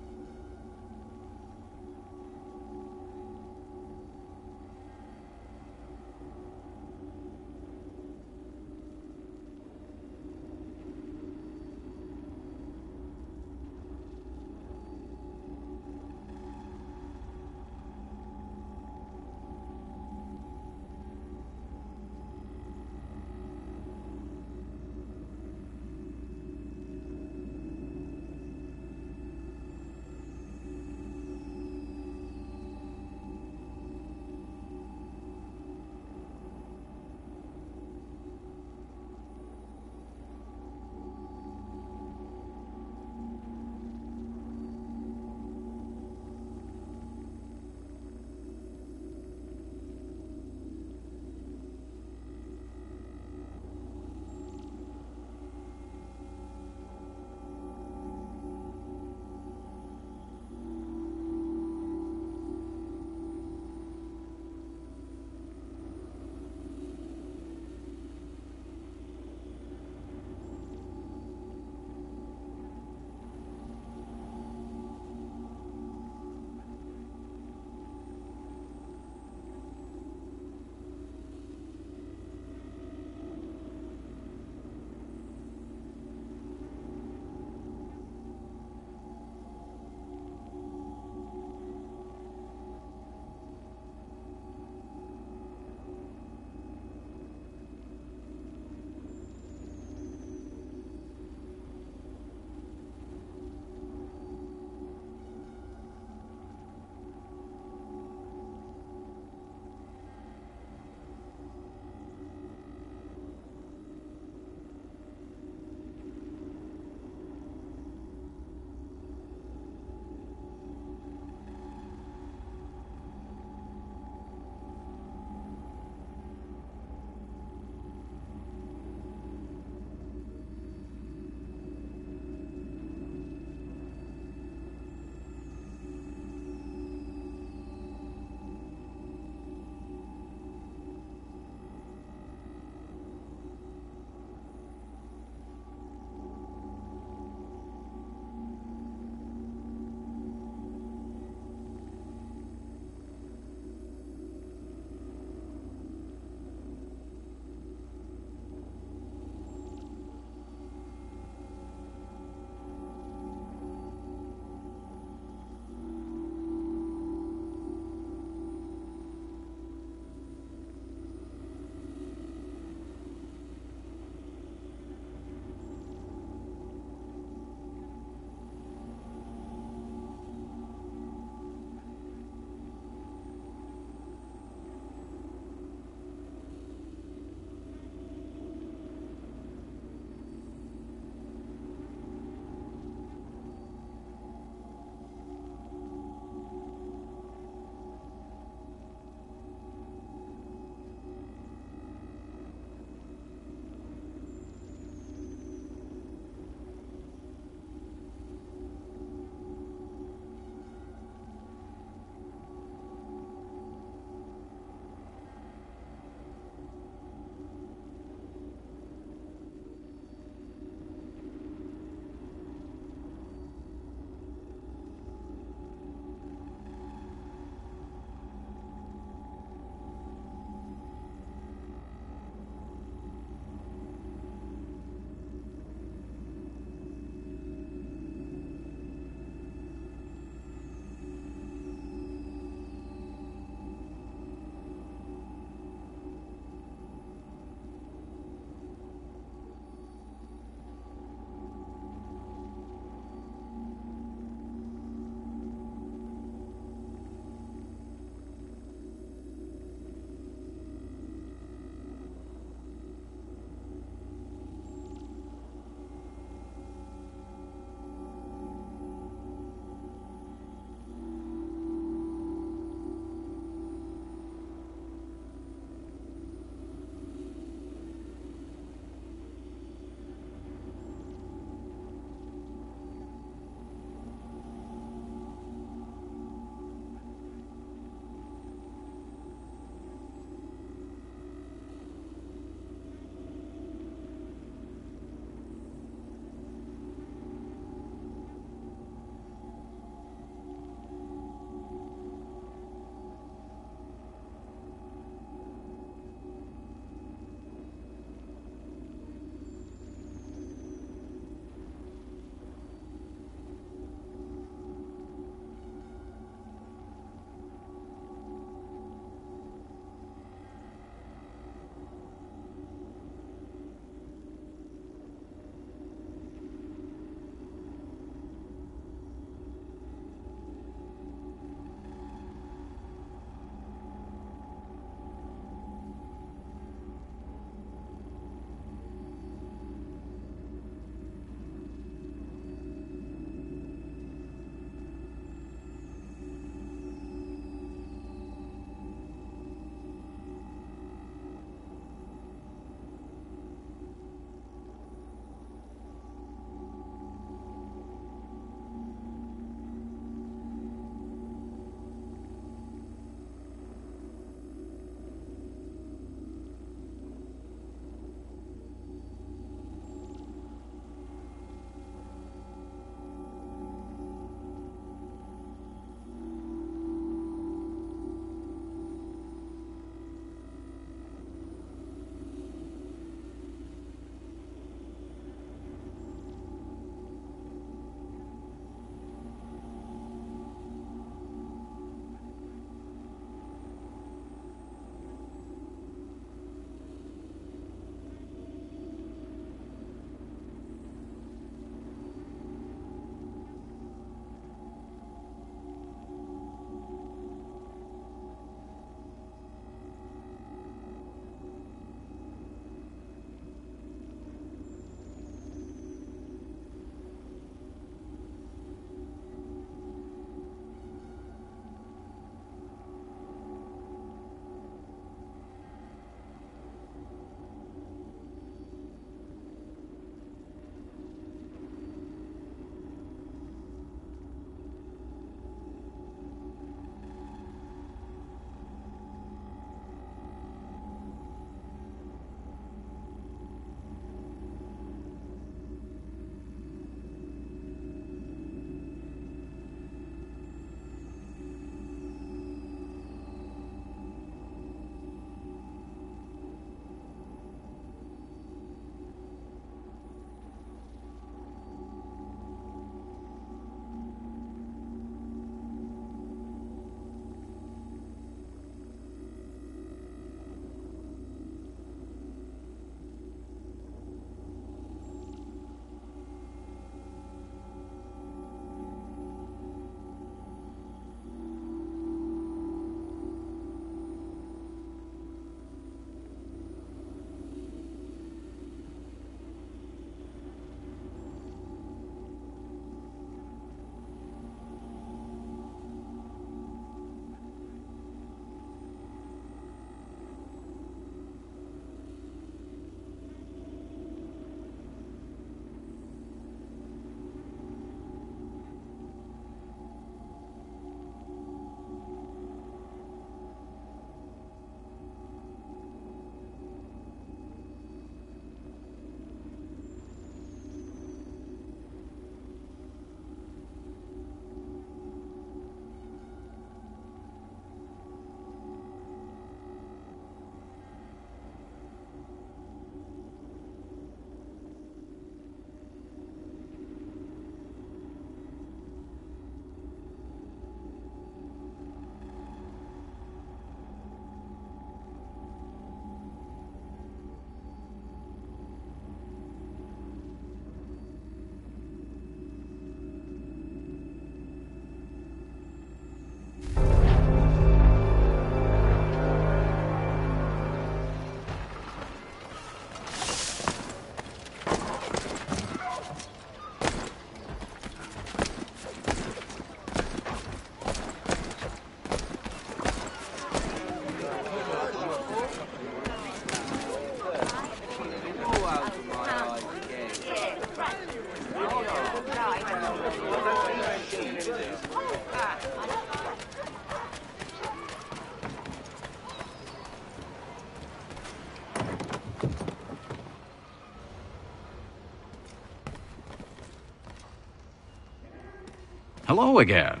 Hello again.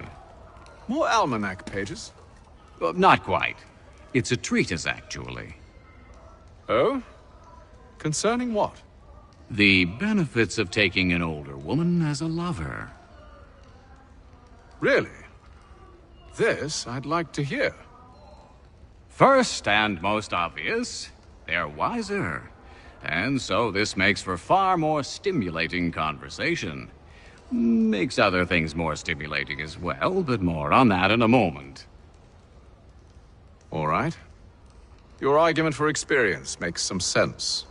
More almanac pages? Not quite. It's a treatise, actually. Oh? Concerning what? The benefits of taking an older woman as a lover. Really? This I'd like to hear. First and most obvious, they're wiser. And so this makes for far more stimulating conversation. Makes other things more stimulating as well, but more on that in a moment. All right. Your argument for experience makes some sense.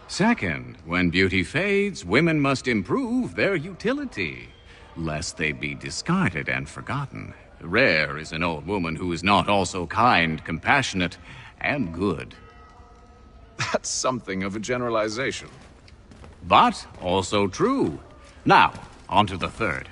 Second, when beauty fades, women must improve their utility, lest they be discarded and forgotten. Rare is an old woman who is not also kind, compassionate, and good. That's something of a generalization. But also true. Now, on to the third.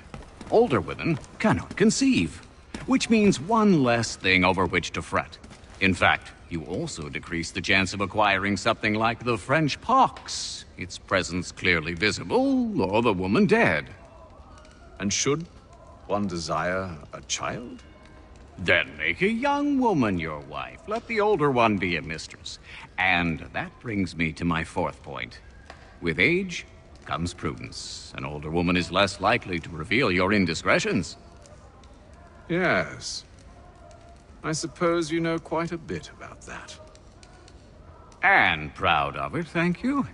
Older women cannot conceive, which means one less thing over which to fret. In fact, you also decrease the chance of acquiring something like the French pox, its presence clearly visible, or the woman dead. And should one desire a child? Then make a young woman your wife. Let the older one be a mistress. And that brings me to my fourth point. With age comes prudence. An older woman is less likely to reveal your indiscretions. Yes. I suppose you know quite a bit about that. And proud of it, thank you.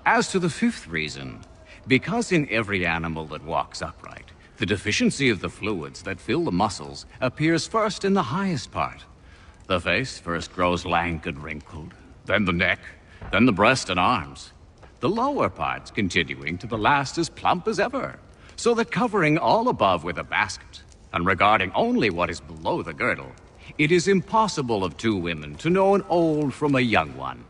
As to the fifth reason, because in every animal that walks upright, the deficiency of the fluids that fill the muscles appears first in the highest part. The face first grows lank and wrinkled, then the neck, then the breast and arms. The lower parts continuing to the last as plump as ever, so that covering all above with a basket, and regarding only what is below the girdle, it is impossible of two women to know an old from a young one.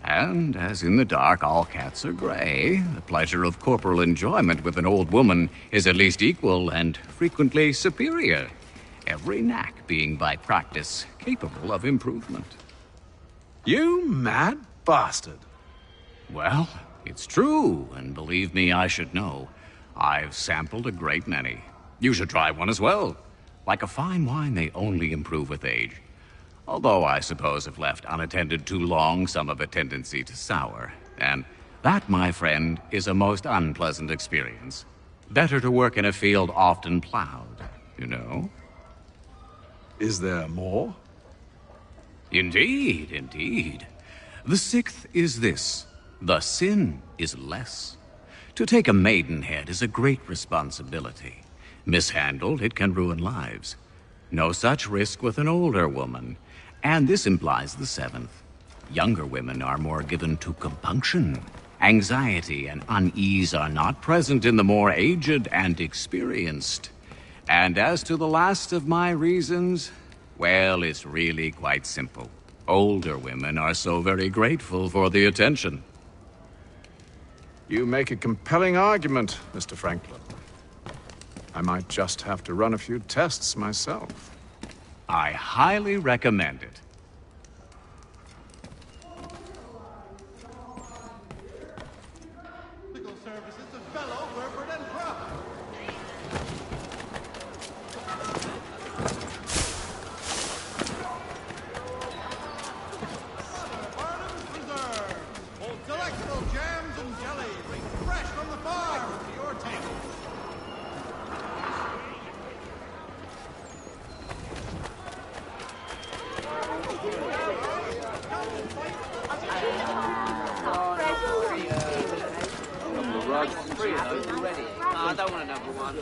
And as in the dark all cats are gray, the pleasure of corporal enjoyment with an old woman is at least equal and frequently superior, every knack being by practice capable of improvement. You mad bastard. Well, it's true, and believe me, I should know. I've sampled a great many. You should try one as well. Like a fine wine, they only improve with age. Although I suppose if left unattended too long, some have a tendency to sour. And that, my friend, is a most unpleasant experience. Better to work in a field often plowed, you know? Is there more? Indeed, indeed. The sixth is this. The sin is less. To take a maidenhead is a great responsibility. Mishandled, it can ruin lives. No such risk with an older woman. And this implies the seventh. Younger women are more given to compunction. Anxiety and unease are not present in the more aged and experienced. And as to the last of my reasons, well, it's really quite simple. Older women are so very grateful for the attention. You make a compelling argument, Mr. Franklin. I might just have to run a few tests myself. I highly recommend it. Legal services to fellow Herbert and Prout. Barnum's Preserve. Delectable jams and jellies, fresh from the farm to your table. I don't want another one.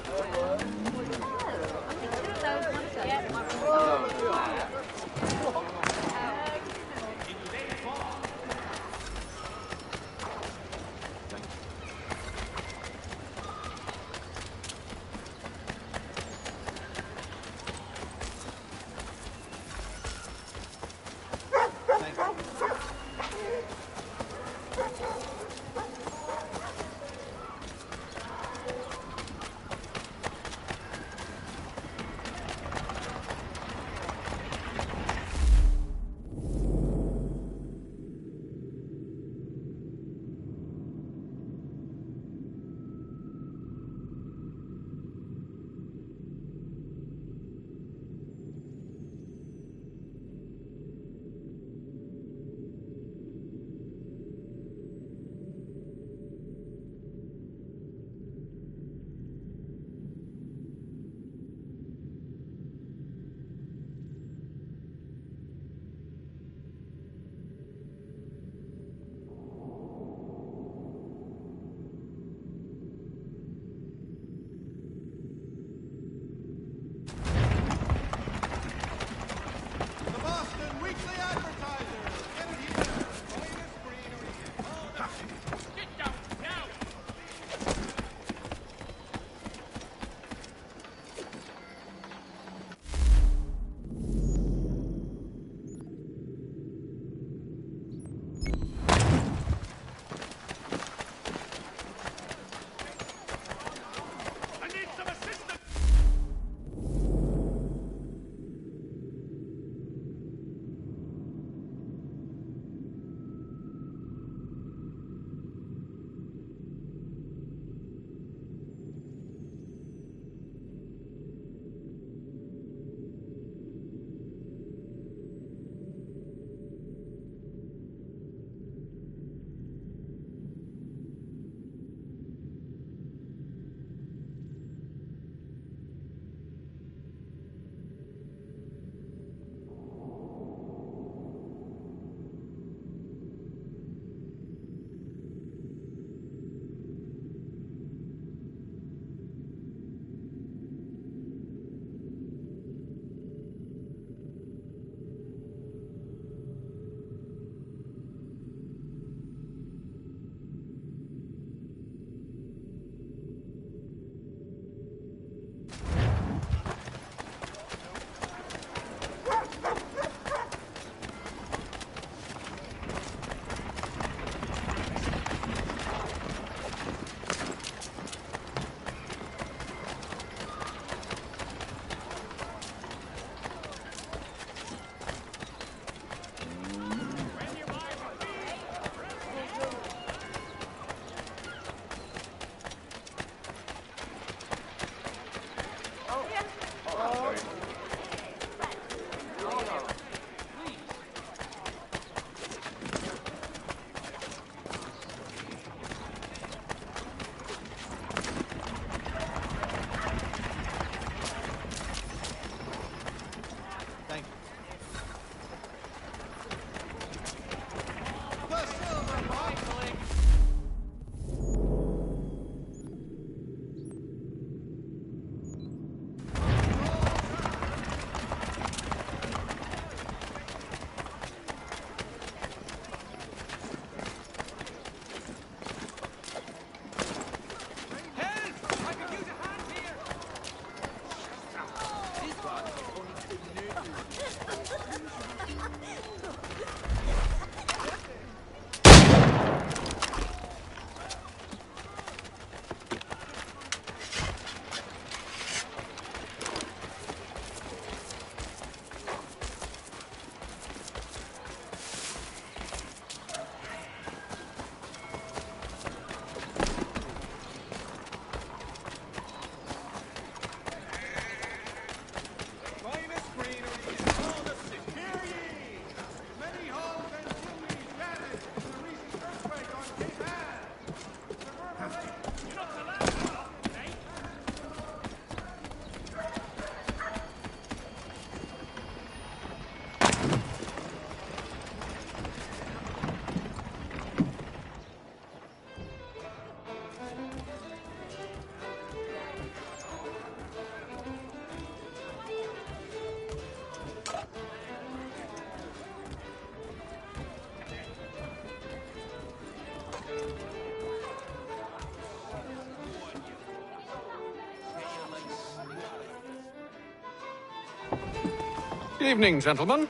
Evening, gentlemen.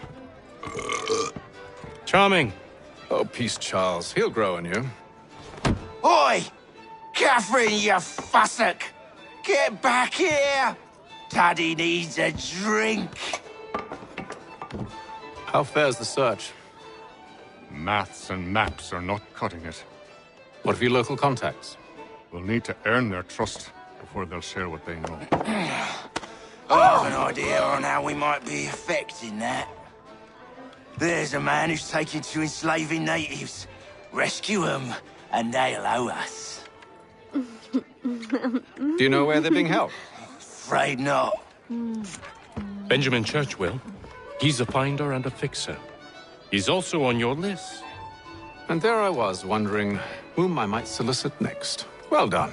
Charming. Oh, peace, Charles. He'll grow on you. Oi! Catherine, you fussock! Get back here! Daddy needs a drink. How fares the search? Maths and maps are not cutting it. What of your local contacts? We'll need to earn their trust before they'll share what they know. I have an idea on how we might be affecting that. There's a man who's taken to enslaving natives. Rescue them, and they'll owe us. Do you know where they're being held? Afraid not. Benjamin Church will. He's a finder and a fixer. He's also on your list. And there I was, wondering whom I might solicit next. Well done.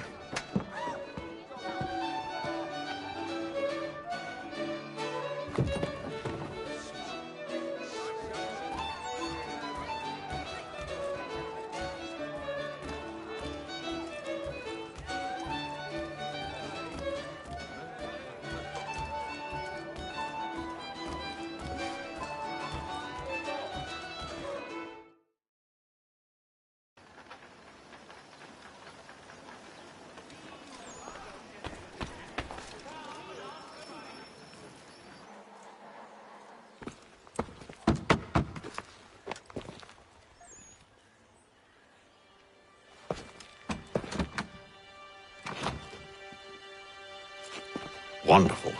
Wonderful.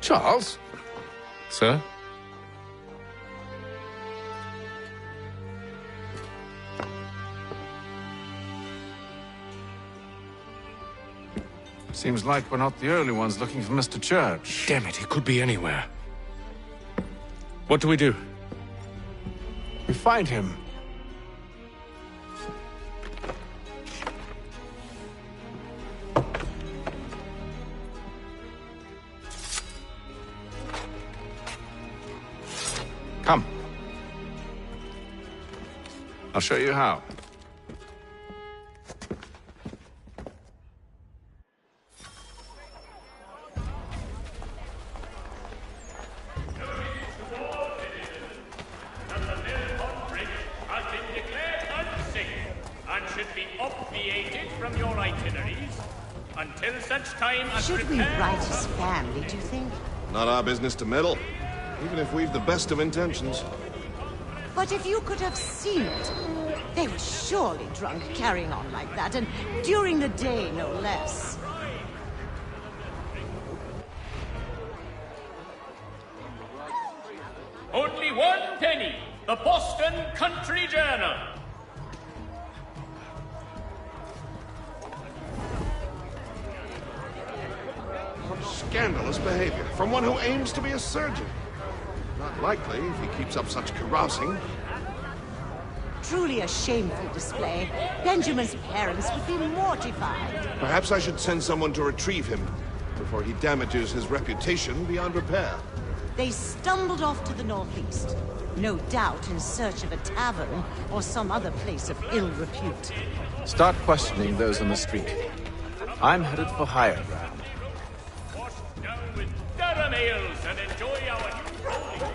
Charles? Sir? Seems like we're not the only ones looking for Mr. Church. Damn it, he could be anywhere. What do we do? We find him. Come. I'll show you how. Should we write his family, do you think? Not our business to meddle, even if we've the best of intentions. But if you could have seen it, they were surely drunk carrying on like that, and during the day, no less. Only one penny. The Boston Country Journal. Scandalous behavior from one who aims to be a surgeon. Not likely if he keeps up such carousing. Truly a shameful display. Benjamin's parents would be mortified. Perhaps I should send someone to retrieve him before he damages his reputation beyond repair. They stumbled off to the northeast, no doubt in search of a tavern or some other place of ill repute. Start questioning those on the street. I'm headed for higher ground. Down with Durham ales and enjoy our new rolling.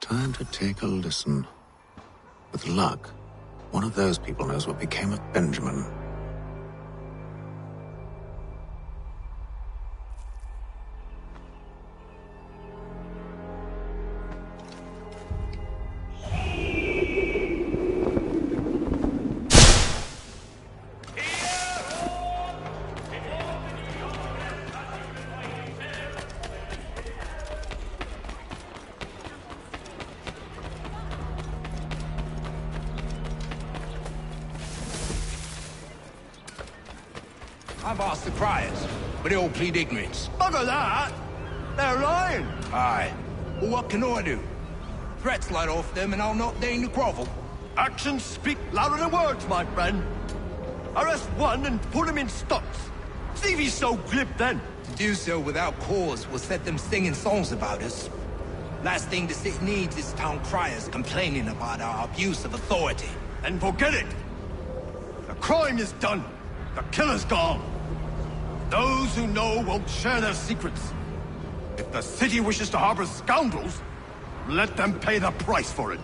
Time to take a listen. With luck, one of those people knows what became of Benjamin. I've asked the criers, but they all plead ignorance. Bugger that! They're lying! Aye. Well, what can I do? Threats light off them and I'll not deign to grovel. Actions speak louder than words, my friend. Arrest one and put him in stocks. See if he's so glib then. To do so without cause will set them singing songs about us. Last thing the city needs is town criers complaining about our abuse of authority. And forget it! The crime is done. The killer's gone. Those who know won't share their secrets. If the city wishes to harbor scoundrels, let them pay the price for it.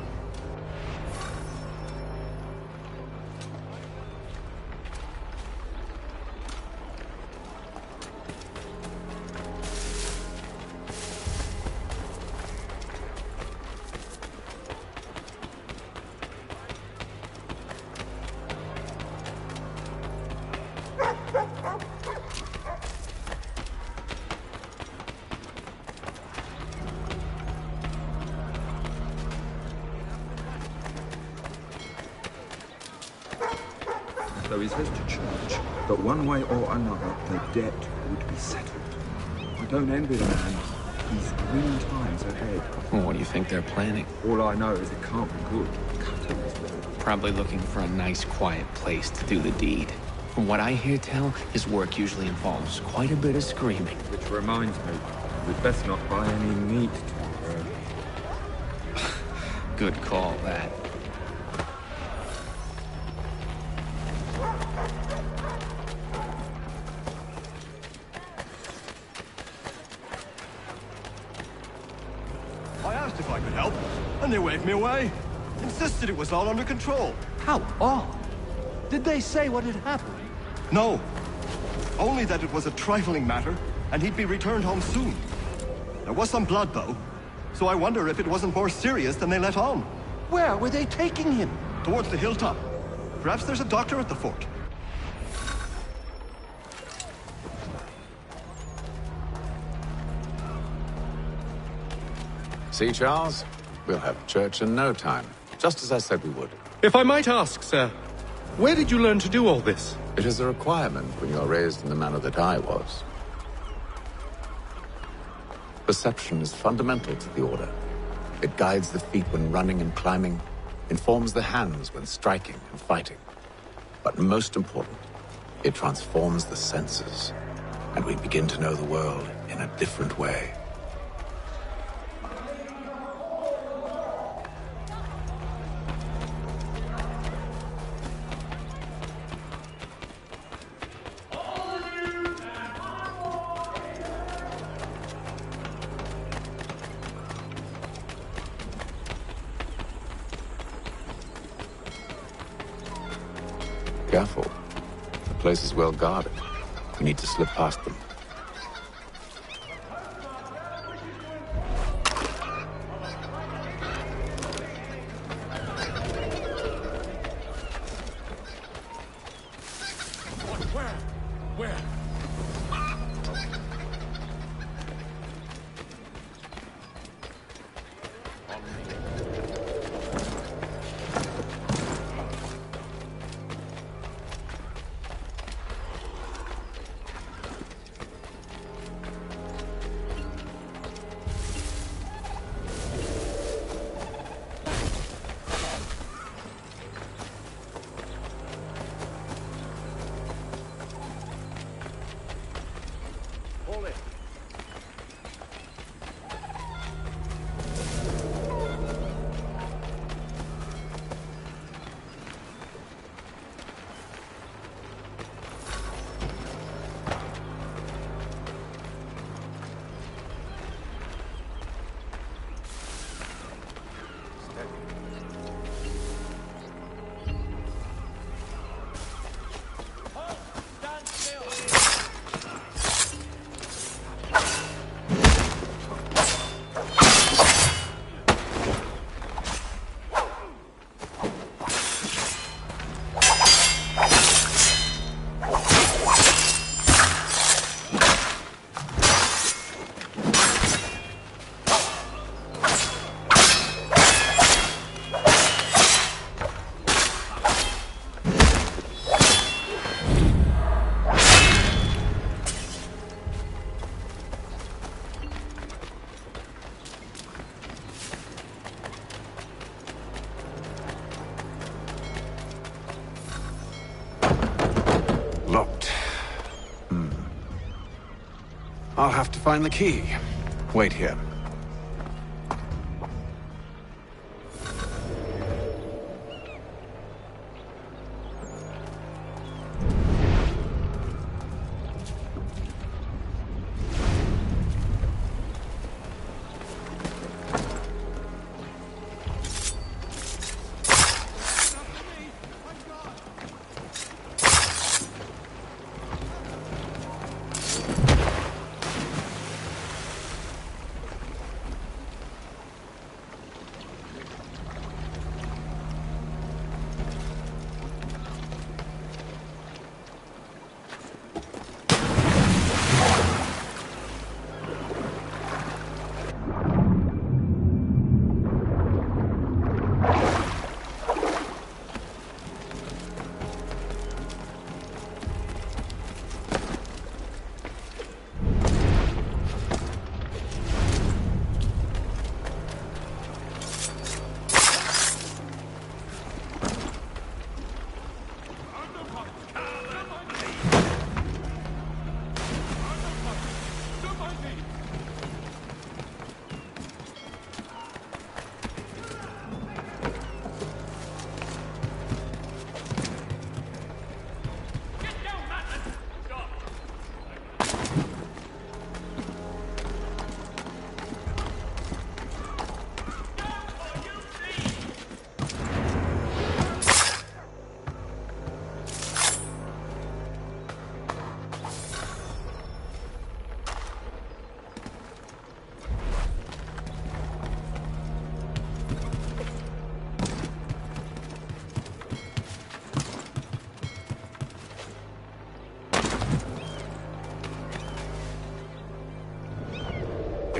So he says to church that one way or another the debt would be settled. I don't envy the man. He's green times ahead. Well, what do you think they're planning? All I know is it can't be good. Probably looking for a nice, quiet place to do the deed. From what I hear tell, his work usually involves quite a bit of screaming. Which reminds me, we'd best not buy any meat tomorrow. Good call, that. I asked if I could help, and they waved me away. Insisted it was all under control. How odd. Did they say what had happened? No. Only that it was a trifling matter, and he'd be returned home soon. There was some blood, though, so I wonder if it wasn't more serious than they let on. Where were they taking him? Towards the hilltop. Perhaps there's a doctor at the fort. See, Charles? We'll have church in no time, just as I said we would. If I might ask, sir, where did you learn to do all this? It is a requirement when you are raised in the manner that I was. Perception is fundamental to the Order. It guides the feet when running and climbing, informs the hands when striking and fighting. But most important, it transforms the senses, and we begin to know the world in a different way. careful. The place is well guarded. We need to slip past them. Where? Locked. I'll have to find the key. Wait here.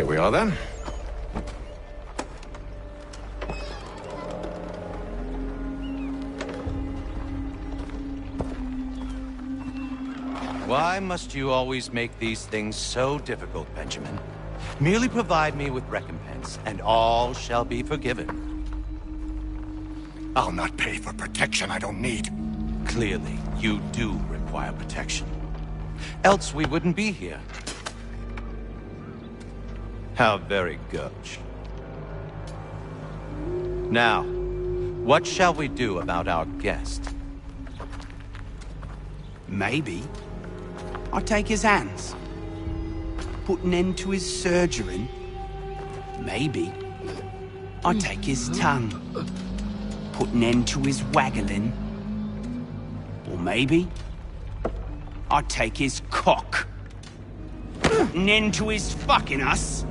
Here we are, then. Why must you always make these things so difficult, Benjamin? Merely provide me with recompense, and all shall be forgiven. I'll not pay for protection I don't need. Clearly, you do require protection. Else we wouldn't be here. How very gauche. Now, what shall we do about our guest? Maybe I'll take his hands. Put an end to his surgering. Maybe I'll take his tongue. Put an end to his waggling. Or maybe I'd take his cock. Putting end to his fucking us.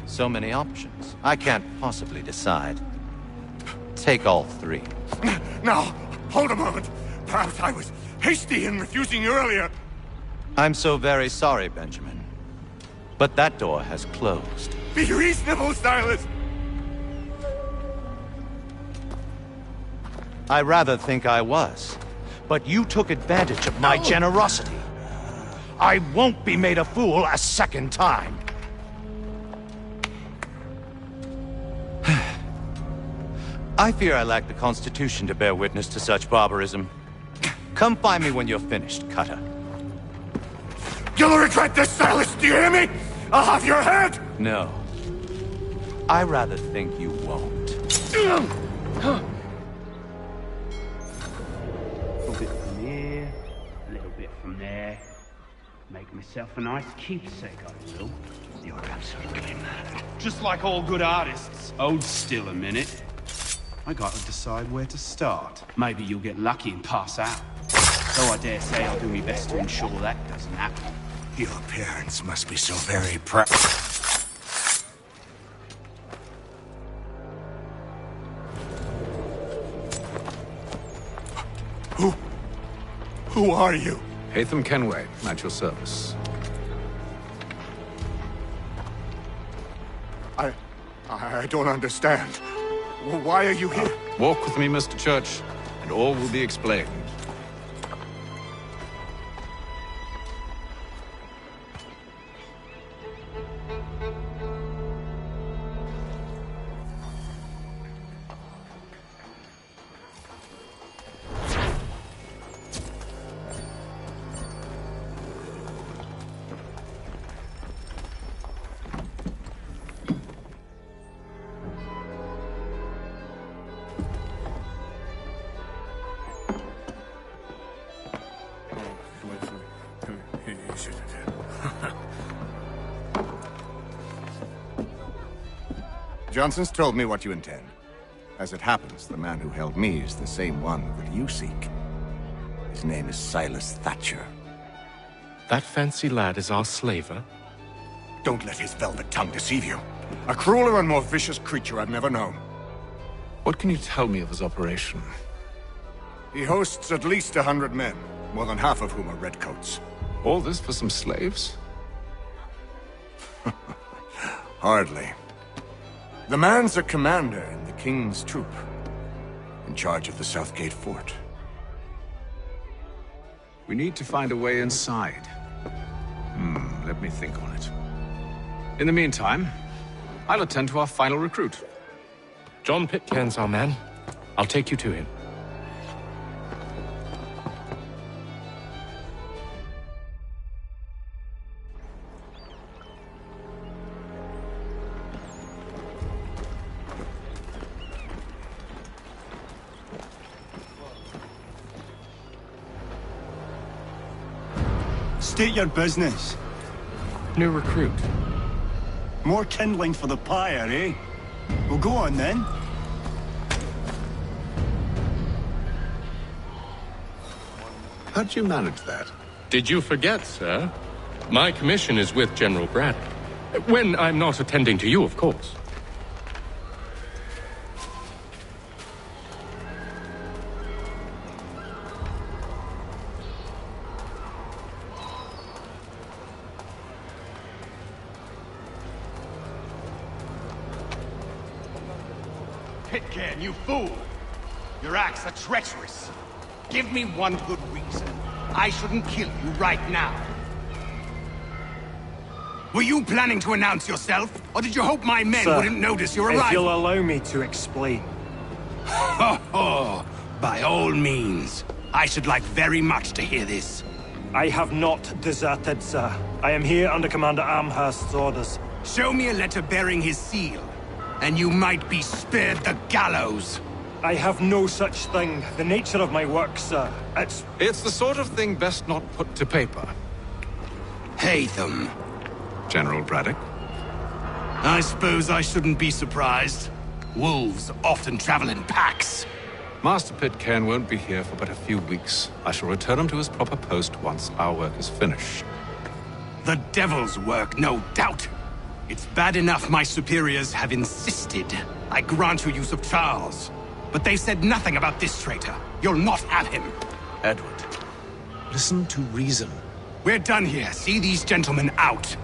So many options. I can't possibly decide. Take all three. Now, hold a moment. Perhaps I was hasty in refusing you earlier. I'm so very sorry, Benjamin. But that door has closed. Be reasonable, Silas. I rather think I was. But you took advantage of my generosity. I won't be made a fool a second time. I fear I lack the constitution to bear witness to such barbarism. Come find me when you're finished, Cutter. You'll regret this, Silas, do you hear me? I'll have your head! No. I rather think you won't. A little bit from here, a little bit from there. Make myself a nice keepsake, I will. You're absolutely mad. Just like all good artists. Hold still a minute. I gotta decide where to start. Maybe you'll get lucky and pass out. Though I dare say I'll do my best to ensure that doesn't happen. Your parents must be so very proud. Who are you? Hatham Kenway, at your service. I don't understand. Why are you here? Walk with me, Mr. Church, and all will be explained. Johnson's told me what you intend. As it happens, the man who held me is the same one that you seek. His name is Silas Thatcher. That fancy lad is our slaver? Don't let his velvet tongue deceive you. A crueler and more vicious creature I've never known. What can you tell me of his operation? He hosts at least 100 men, more than half of whom are redcoats. All this for some slaves? Hardly. The man's a commander in the King's troop, in charge of the Southgate Fort. We need to find a way inside. Let me think on it. In the meantime, I'll attend to our final recruit. John Pitcairn's our man. I'll take you to him. State your business. New recruit. More kindling for the pyre, eh? Well, go on then. How'd you manage that? Did you forget, sir? My commission is with General Braddock. When I'm not attending to you, of course. Pitcairn, you fool! Your acts are treacherous. Give me one good reason I shouldn't kill you right now. Were you planning to announce yourself, or did you hope my men Sir, wouldn't notice your arrival? if you'll allow me to explain. By all means. I should like very much to hear this. I have not deserted, sir. I am here under Commander Amherst's orders. Show me a letter bearing his seal, and you might be spared the gallows. I have no such thing. The nature of my work, sir, It's the sort of thing best not put to paper. Hatham. General Braddock? I suppose I shouldn't be surprised. Wolves often travel in packs. Master Pitcairn won't be here for but a few weeks. I shall return him to his proper post once our work is finished. The devil's work, no doubt. It's bad enough my superiors have insisted I grant you use of Charles. But they said nothing about this traitor. You'll not have him. Edward, listen to reason. We're done here. See these gentlemen out.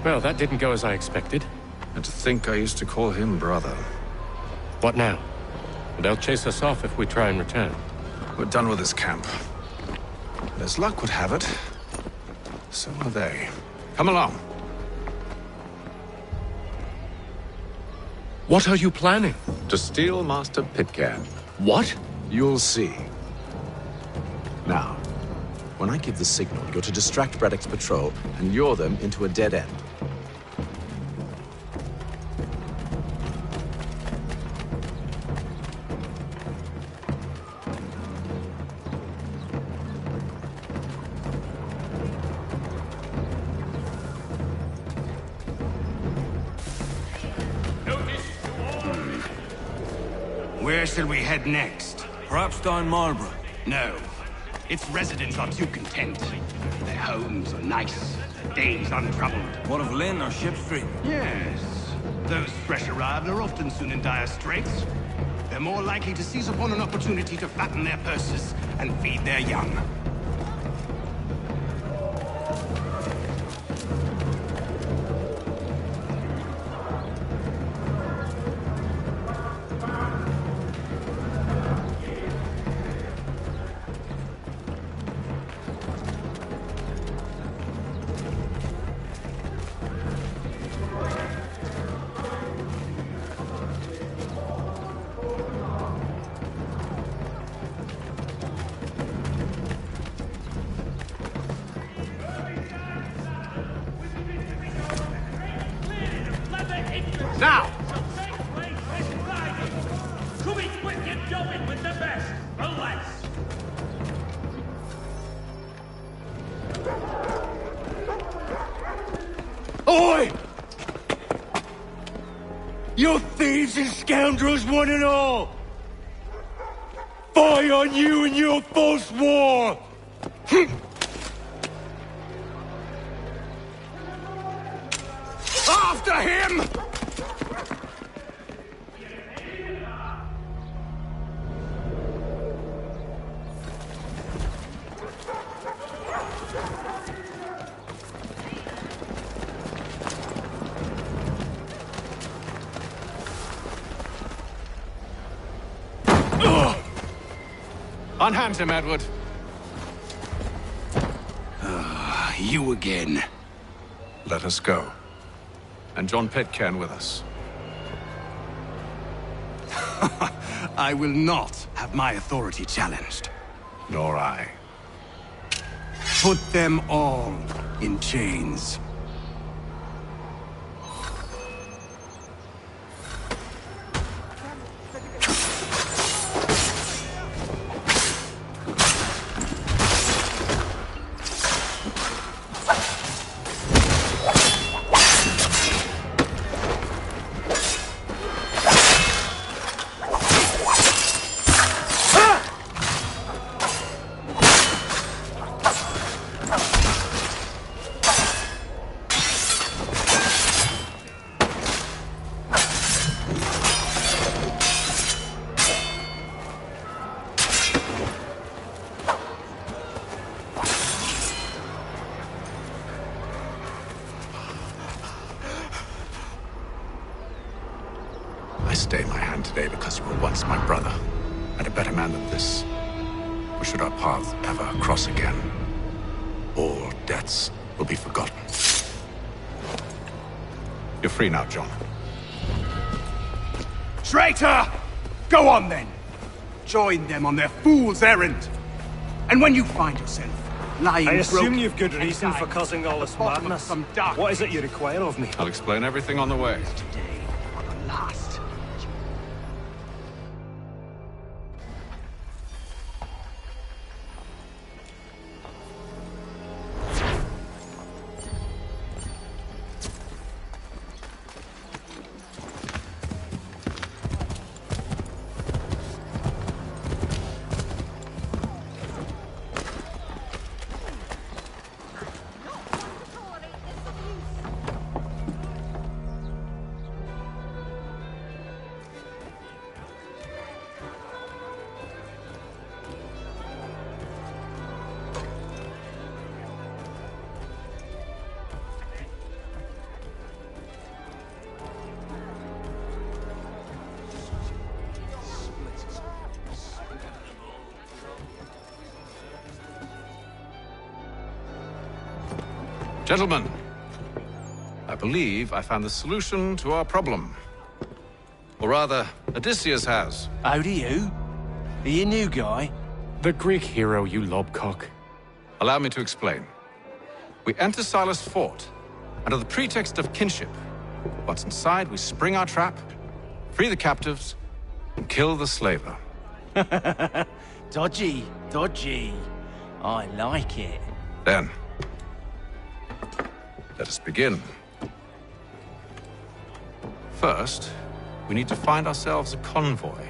Well, that didn't go as I expected. And to think I used to call him brother. What now? They'll chase us off if we try and return. We're done with this camp. And as luck would have it, so are they. Come along. What are you planning? To steal Master Pitcairn. What? You'll see. Now, when I give the signal, you're to distract Braddock's patrol and lure them into a dead end. Where shall we head next? Perhaps down Marlborough. No. Its residents are too content. Their homes are nice, days untroubled. What of Lynn or Ship Street? Yes. Those fresh arrived are often soon in dire straits. They're more likely to seize upon an opportunity to fatten their purses and feed their young. Now! Come in quick, get going with the best. Relax. Oi! You thieves and scoundrels, one and all! Fire on you and your false war! After him! Unhand him, Edward. You again. Let us go. And John Pitcairn with us. I will not have my authority challenged. Nor I. Put them all in chains. I stay my hand today because you were once my brother, and a better man than this. Or should our paths ever cross again, all debts will be forgotten. You're free now, John. Traitor! Go on then! Join them on their fool's errand! And when you find yourself lying I assume broken you've good and reason for dying causing all this at the bottom of madness. some dark What is it you require of me? I'll explain everything on the way. last. Gentlemen, I believe I found the solution to our problem. Or rather, Odysseus has. How do you? Are you a new guy? The Greek hero, you lobcock. Allow me to explain. We enter Silas' fort, under the pretext of kinship. Once inside, we spring our trap, free the captives, and kill the slaver. Dodgy, dodgy. I like it. Then, let us begin. First, we need to find ourselves a convoy.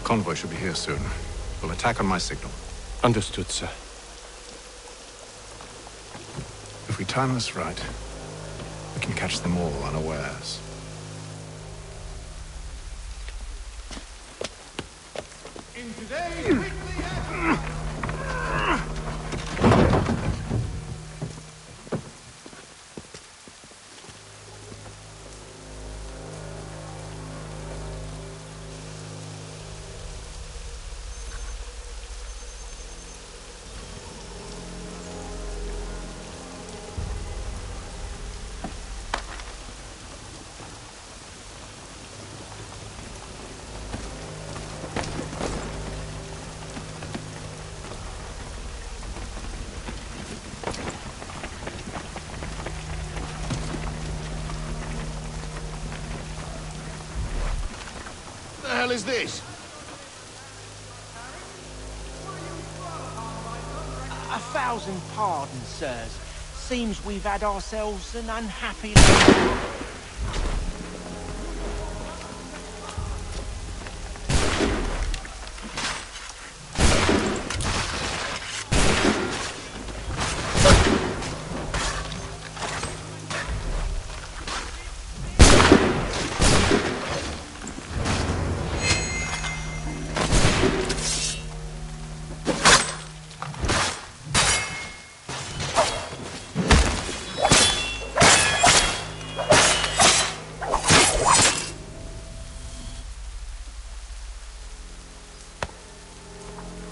Convoy should be here soon. We'll attack on my signal. Understood, sir. If we time this right, we can catch them all unawares. In today's weekly action. What the hell is this? A thousand pardons, sirs. Seems we've had ourselves an unhappy...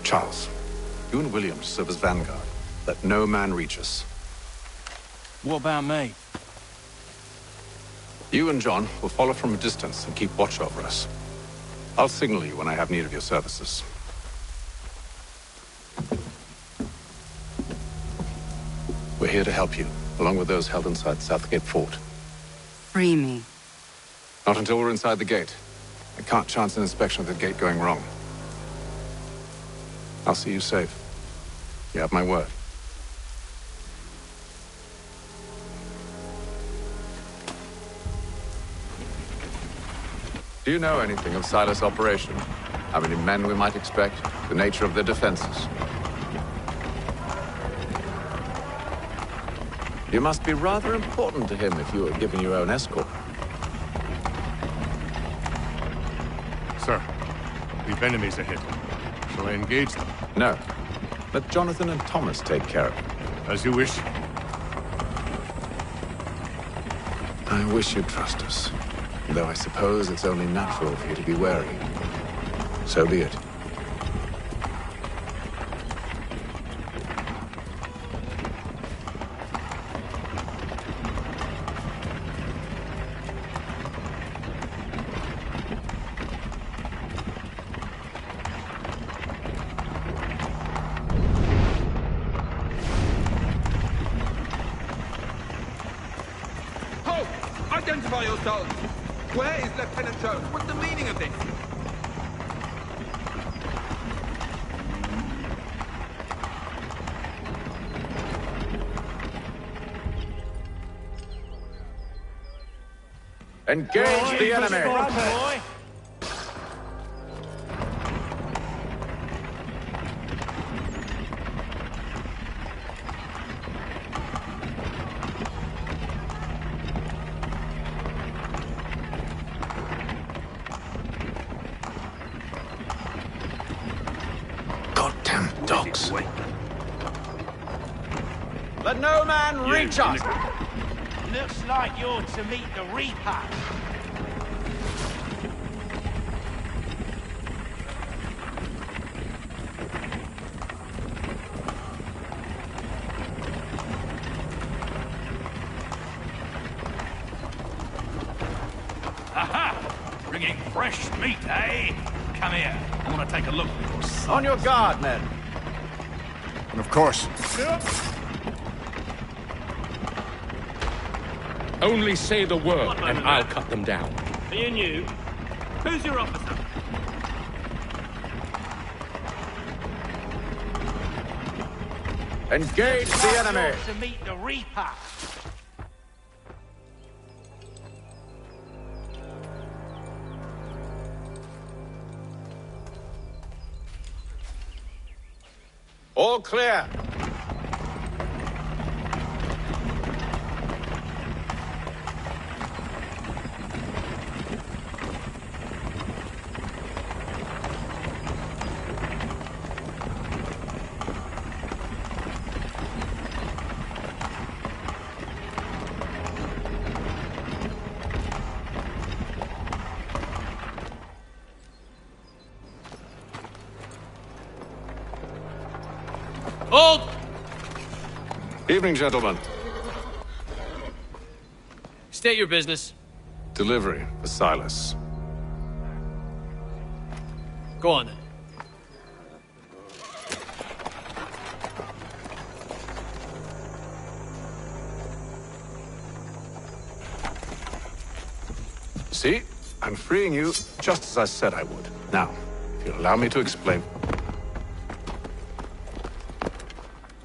Charles, you and Williams serve as vanguard. Let no man reach us. What about me? You and John will follow from a distance and keep watch over us. I'll signal you when I have need of your services. We're here to help you, along with those held inside Southgate Fort. Free me. Not until we're inside the gate. I can't chance an inspection of the gate going wrong. I'll see you safe. You have my word. Do you know anything of Silas' operation? How many men we might expect? The nature of their defenses? You must be rather important to him if you were given your own escort. Sir, we've enemies ahead. Shall I engage them? No. Let Jonathan and Thomas take care of it. As you wish. I wish you'd trust us. Though I suppose it's only natural for you to be wary. So be it. Identify yourselves! Where is Lieutenant Jones? What's the meaning of this? Engage the enemy! works. Let no man reach us! Looks like you're to meet the Reaper. Aha! Bringing fresh meat, eh? Come here. I want to take a look at your son. On your guard, men. And of course. Only say the word, and I'll cut them down. Are you new? Who's your officer? Engage the enemy! To meet the Reaper. All clear. Hold! Evening, gentlemen. State your business. Delivery for Silas. Go on then. See? I'm freeing you just as I said I would. Now, if you'll allow me to explain.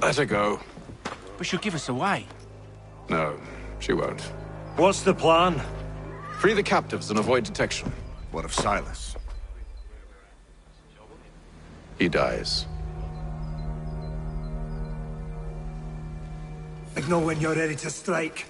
Let her go. But she'll give us away. No, she won't. What's the plan? Free the captives and avoid detection. What of Silas? He dies. I know when you're ready to strike.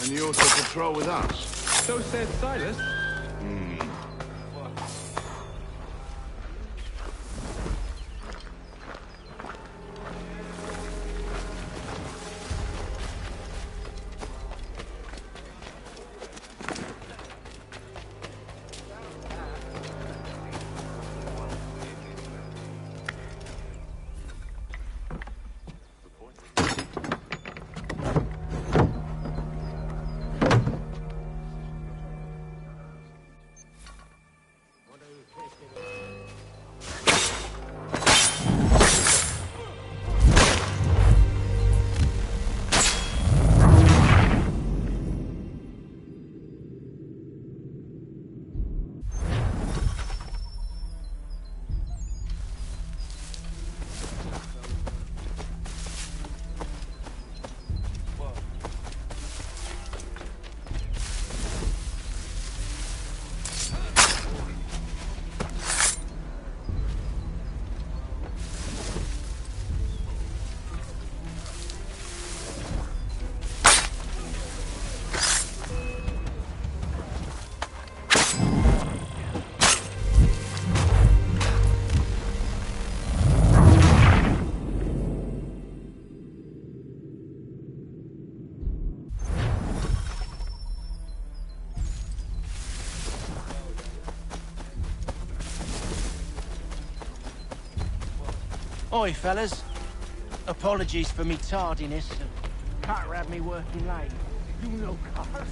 And you're to patrol with us. So said Silas. Oi, fellas. Apologies for me tardiness. Carter had me working late. You know Carter.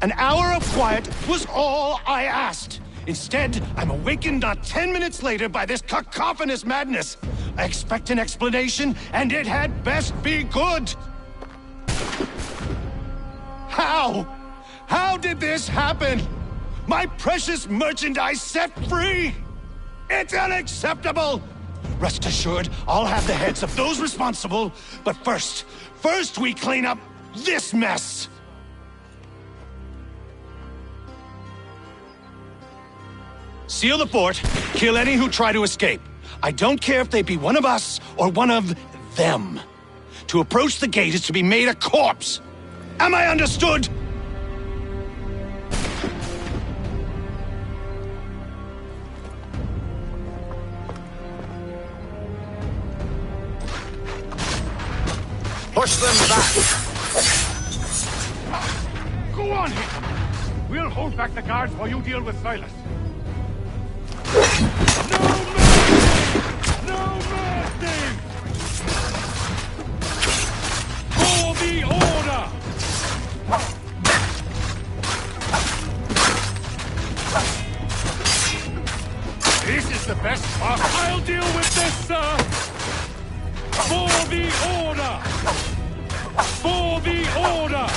An hour of quiet was all I asked. Instead, I'm awakened not 10 minutes later by this cacophonous madness. I expect an explanation, and it had best be good. How? How did this happen? My precious merchandise set free? It's unacceptable! Rest assured, I'll have the heads of those responsible, but first we clean up this mess! Seal the fort, kill any who try to escape. I don't care if they be one of us or one of them. To approach the gate is to be made a corpse. Am I understood? Push them back! Go on here! We'll hold back the guards while you deal with Silas. No mercy! For the order! This is the best part. I'll deal with this, sir! For the order! For the order!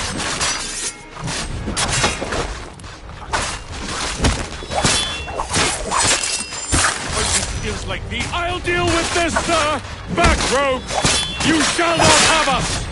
Skills like me, I'll deal with this, sir! Back, rogue! You shall not have us!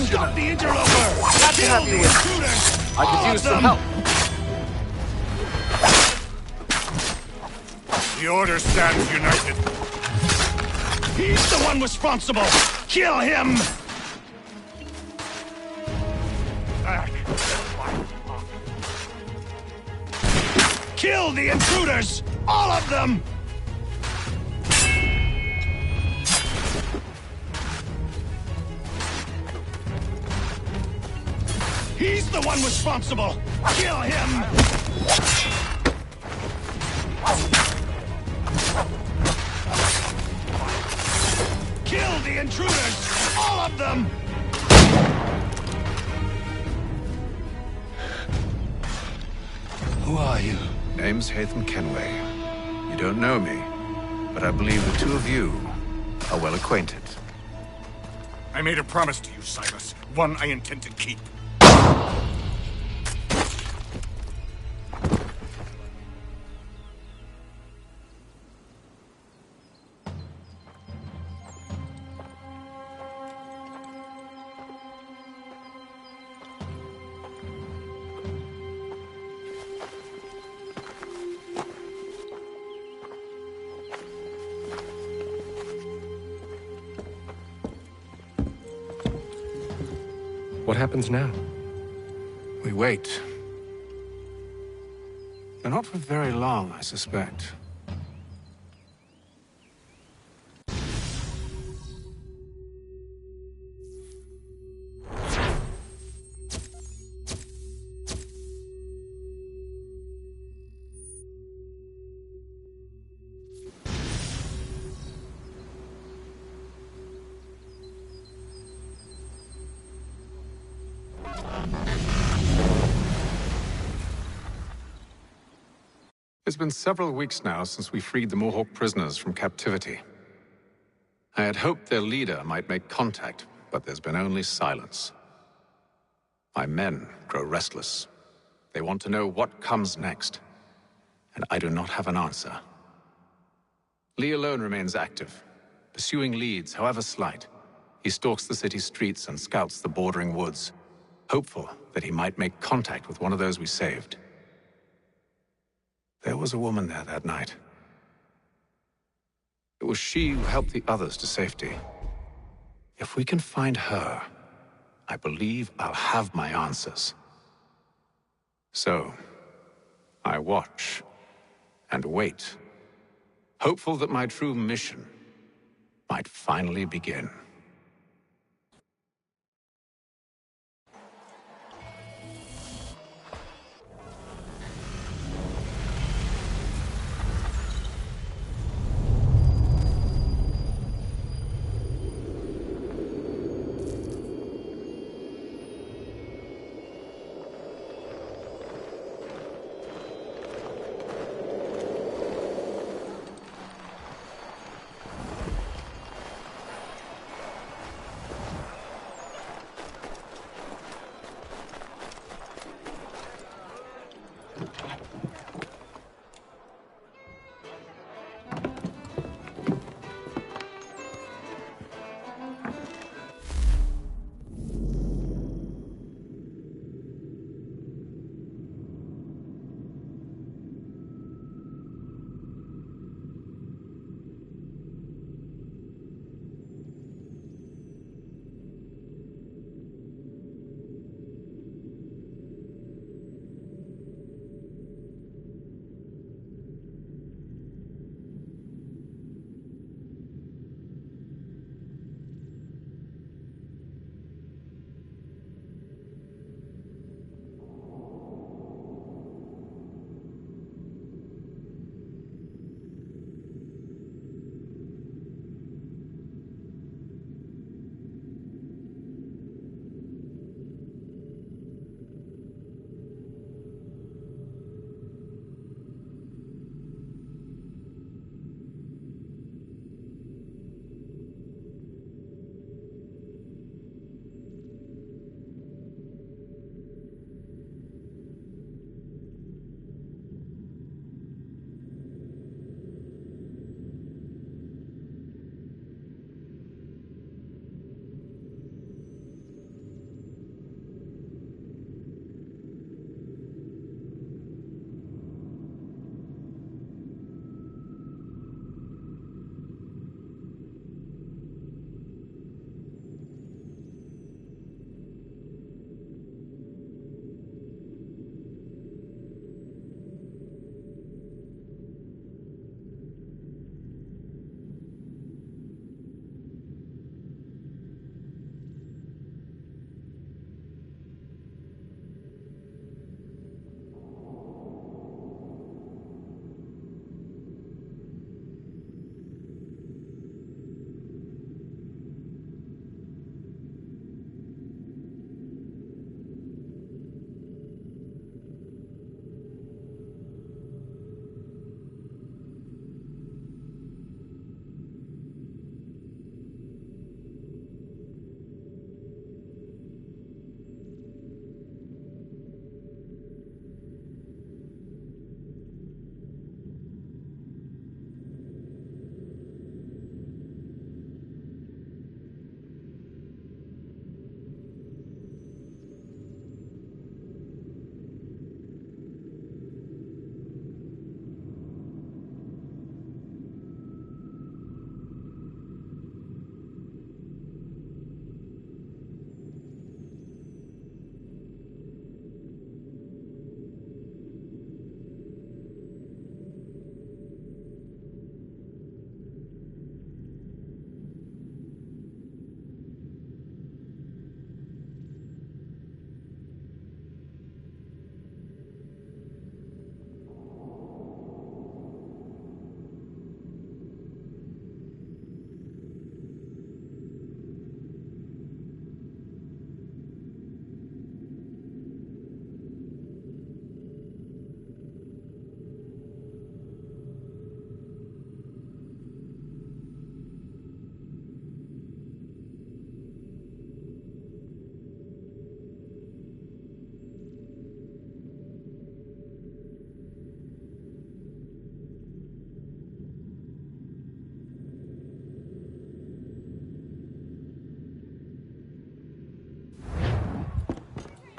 Stop the interloper! Glad to have you with. I could use some help. The Order stands united. He's the one responsible! Kill him! Kill the intruders! All of them! He's the one responsible! Kill him! Kill the intruders! All of them! Who are you? Name's Hatham Kenway. You don't know me, but I believe the two of you are well acquainted. I made a promise to you, Silas. One I intend to keep. What happens now? We wait. But not for very long, I suspect. It's been several weeks now since we freed the Mohawk prisoners from captivity. I had hoped their leader might make contact, but there's been only silence. My men grow restless. They want to know what comes next, and I do not have an answer. Lee alone remains active, pursuing leads, however slight. He stalks the city streets and scouts the bordering woods, hopeful that he might make contact with one of those we saved. There was a woman there that night. It was she who helped the others to safety. If we can find her, I believe I'll have my answers. So, I watch and wait, hopeful that my true mission might finally begin.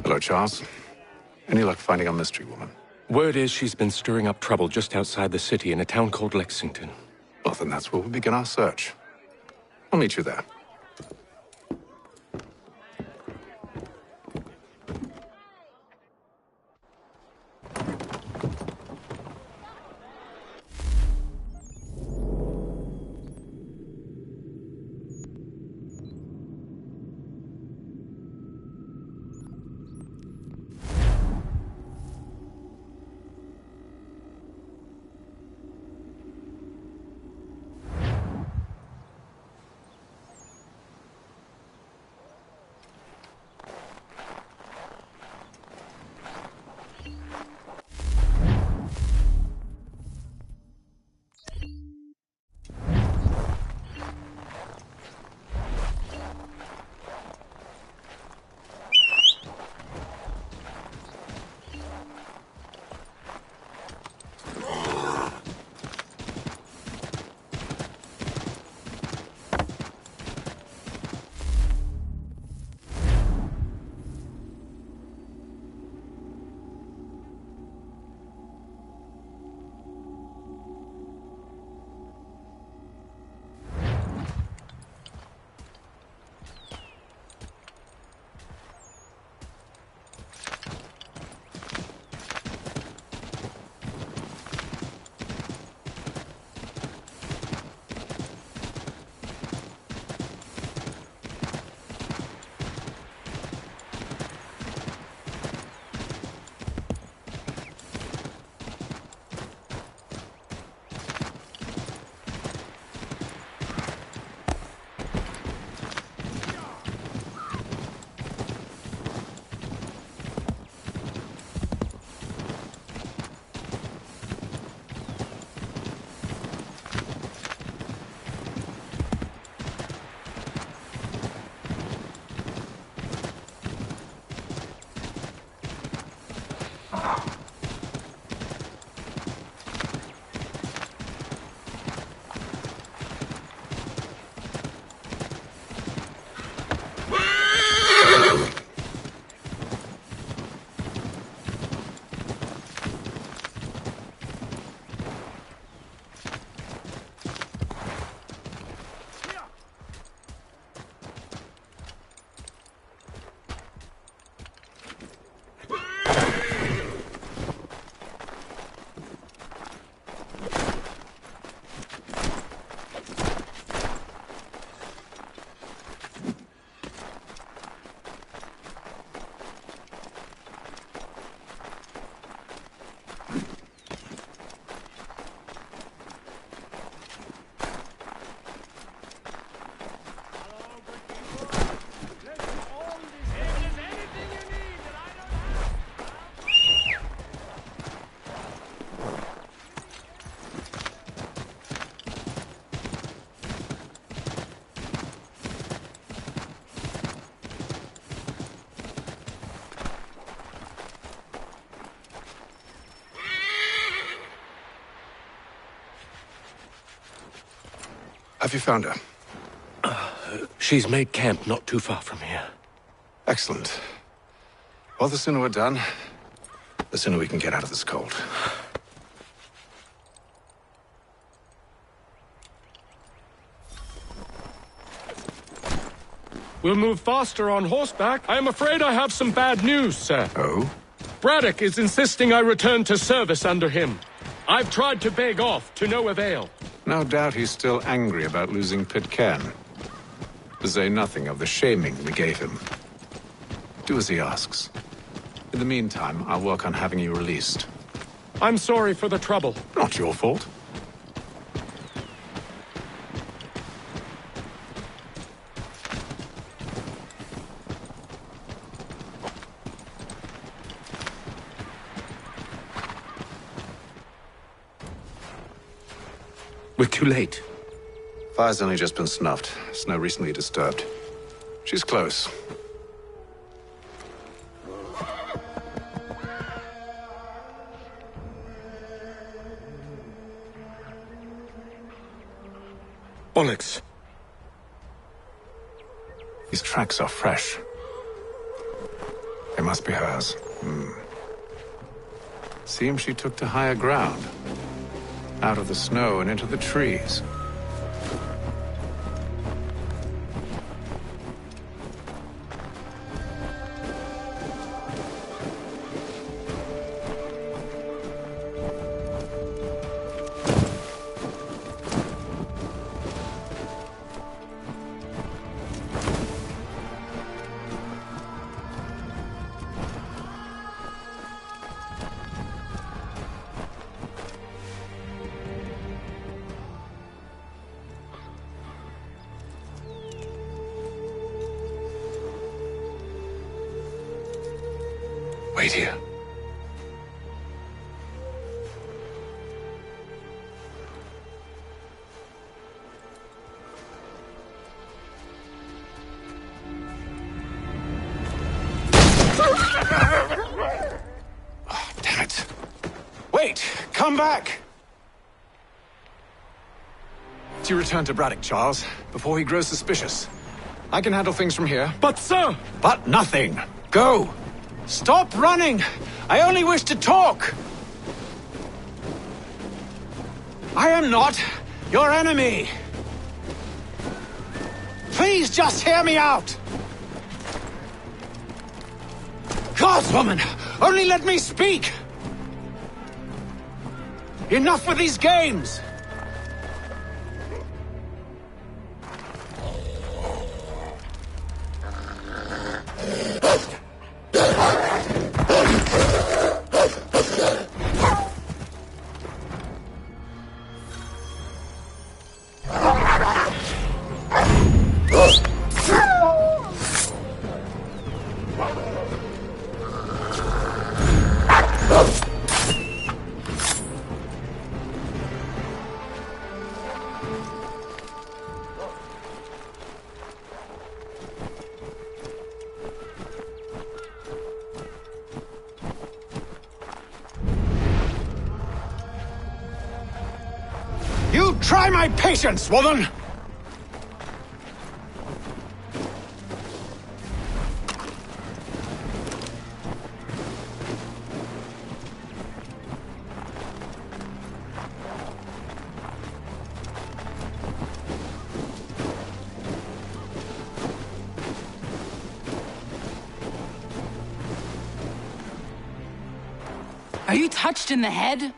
Hello, Charles. Any luck finding a mystery woman? Word is she's been stirring up trouble just outside the city in a town called Lexington. Well, then that's where we'll begin our search. I'll meet you there. Have you found her? She's made camp not too far from here. Excellent. Well, the sooner we're done, the sooner we can get out of this cold. We'll move faster on horseback. I am afraid I have some bad news, sir. Oh? Braddock is insisting I return to service under him. I've tried to beg off, to no avail. No doubt he's still angry about losing Pitcairn. To say nothing of the shaming we gave him. Do as he asks. In the meantime, I'll work on having you released. I'm sorry for the trouble. Not your fault. We're too late. Fire's only just been snuffed. Snow recently disturbed. She's close. Bollocks. These tracks are fresh. They must be hers. Seems she took to higher ground. Out of the snow and into the trees. Wait here. Oh, damn it. Wait! Come back! Do you return to Braddock, Charles, before he grows suspicious? I can handle things from here. But, sir! But nothing! Go! Stop running! I only wish to talk! I am not your enemy! Please just hear me out! Gods, woman! Only let me speak! Enough with these games! Try my patience, woman! Are you touched in the head?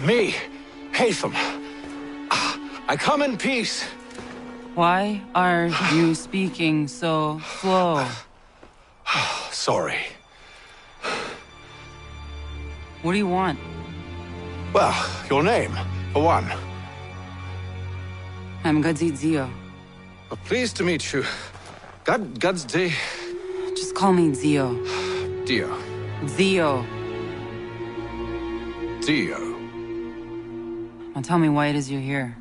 Me, Hatham. I come in peace. Why are you speaking so slow? Sorry. What do you want? Well, your name, for one. I'm Gadzit Zio. Pleased to meet you. Gadzde. Just call me Zio. Dio. Zio. Dio. Now tell me why it is you're here.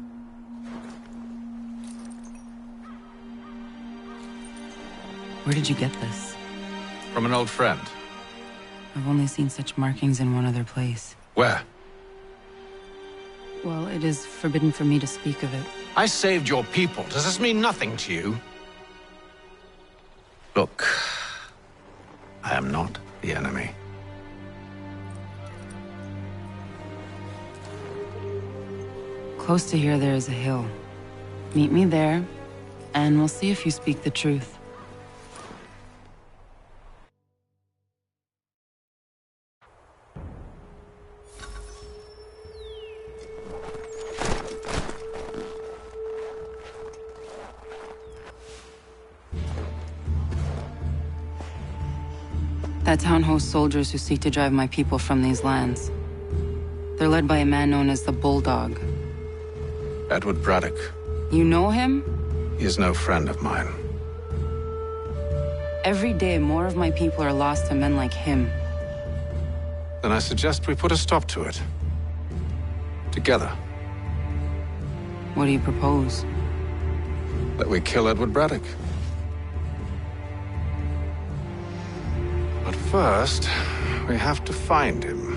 Where did you get this? From an old friend. I've only seen such markings in one other place. Where? Well, it is forbidden for me to speak of it. I saved your people. Does this mean nothing to you? Look, I am not the enemy. Close to here, there is a hill. Meet me there, and we'll see if you speak the truth. That town hosts soldiers who seek to drive my people from these lands. They're led by a man known as the Bulldog. Edward Braddock. You know him? He is no friend of mine. Every day, more of my people are lost to men like him. Then I suggest we put a stop to it. Together. What do you propose? That we kill Edward Braddock. But first, we have to find him.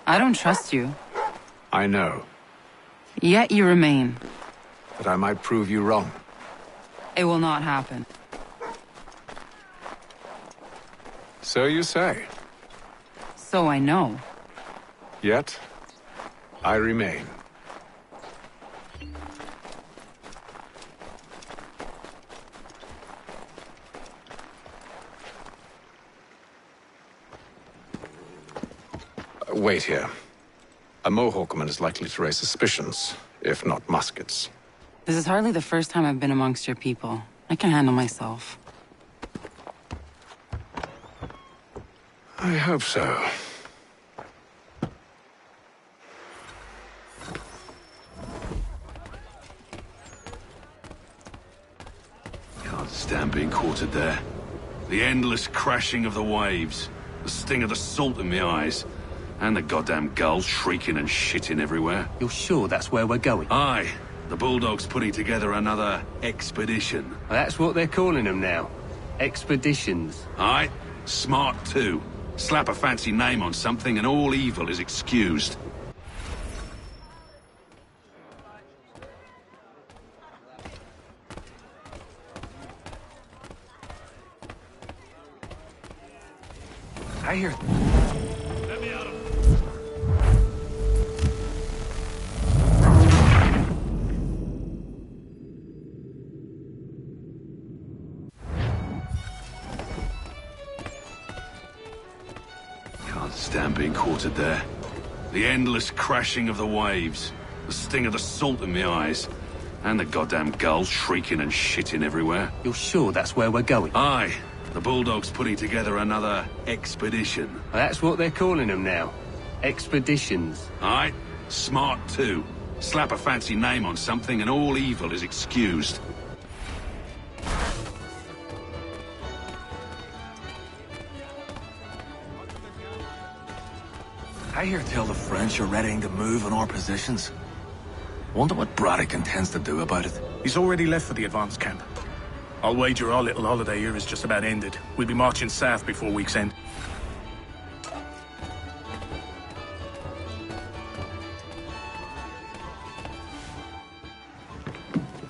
I don't trust you. I know. Yet you remain. That I might prove you wrong. It will not happen. So you say. So I know. Yet, I remain. Wait here. A Mohawkman is likely to raise suspicions, if not muskets. This is hardly the first time I've been amongst your people. I can handle myself. I hope so. Can't stand being quartered there. The endless crashing of the waves, the sting of the salt in my eyes, and the goddamn gulls shrieking and shitting everywhere. You're sure that's where we're going? Aye. The Bulldog's putting together another expedition. Well, that's what they're calling them now. Expeditions. Aye. Smart too. Slap a fancy name on something and all evil is excused. I hear... Stand being quartered there. The endless crashing of the waves, the sting of the salt in my eyes, and the goddamn gulls shrieking and shitting everywhere. You're sure that's where we're going? Aye. The Bulldog's putting together another expedition. Well, that's what they're calling them now. Expeditions. Aye. Smart too. Slap a fancy name on something and all evil is excused. I hear tell the French are readying to move on our positions. Wonder what Braddock intends to do about it. He's already left for the advance camp. I'll wager our little holiday here is just about ended. We'll be marching south before week's end.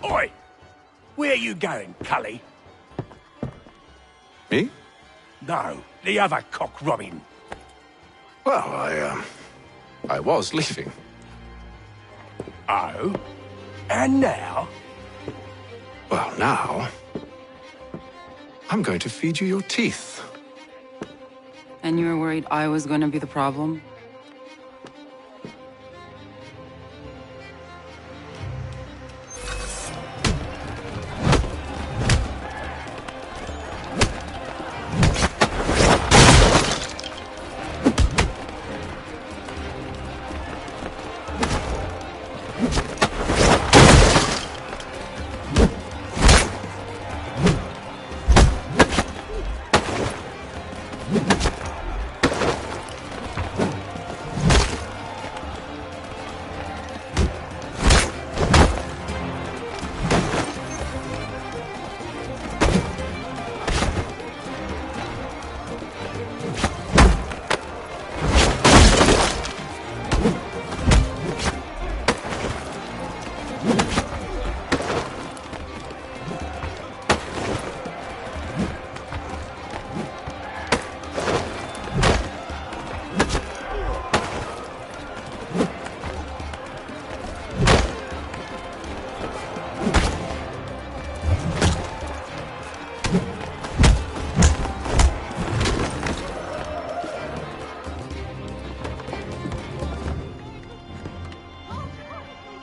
Oi! Where you going, Cully? Me? No, the other cock Robin. Well, I was leaving. Oh? And now? Well, now... I'm going to feed you your teeth. And you were worried I was going to be the problem?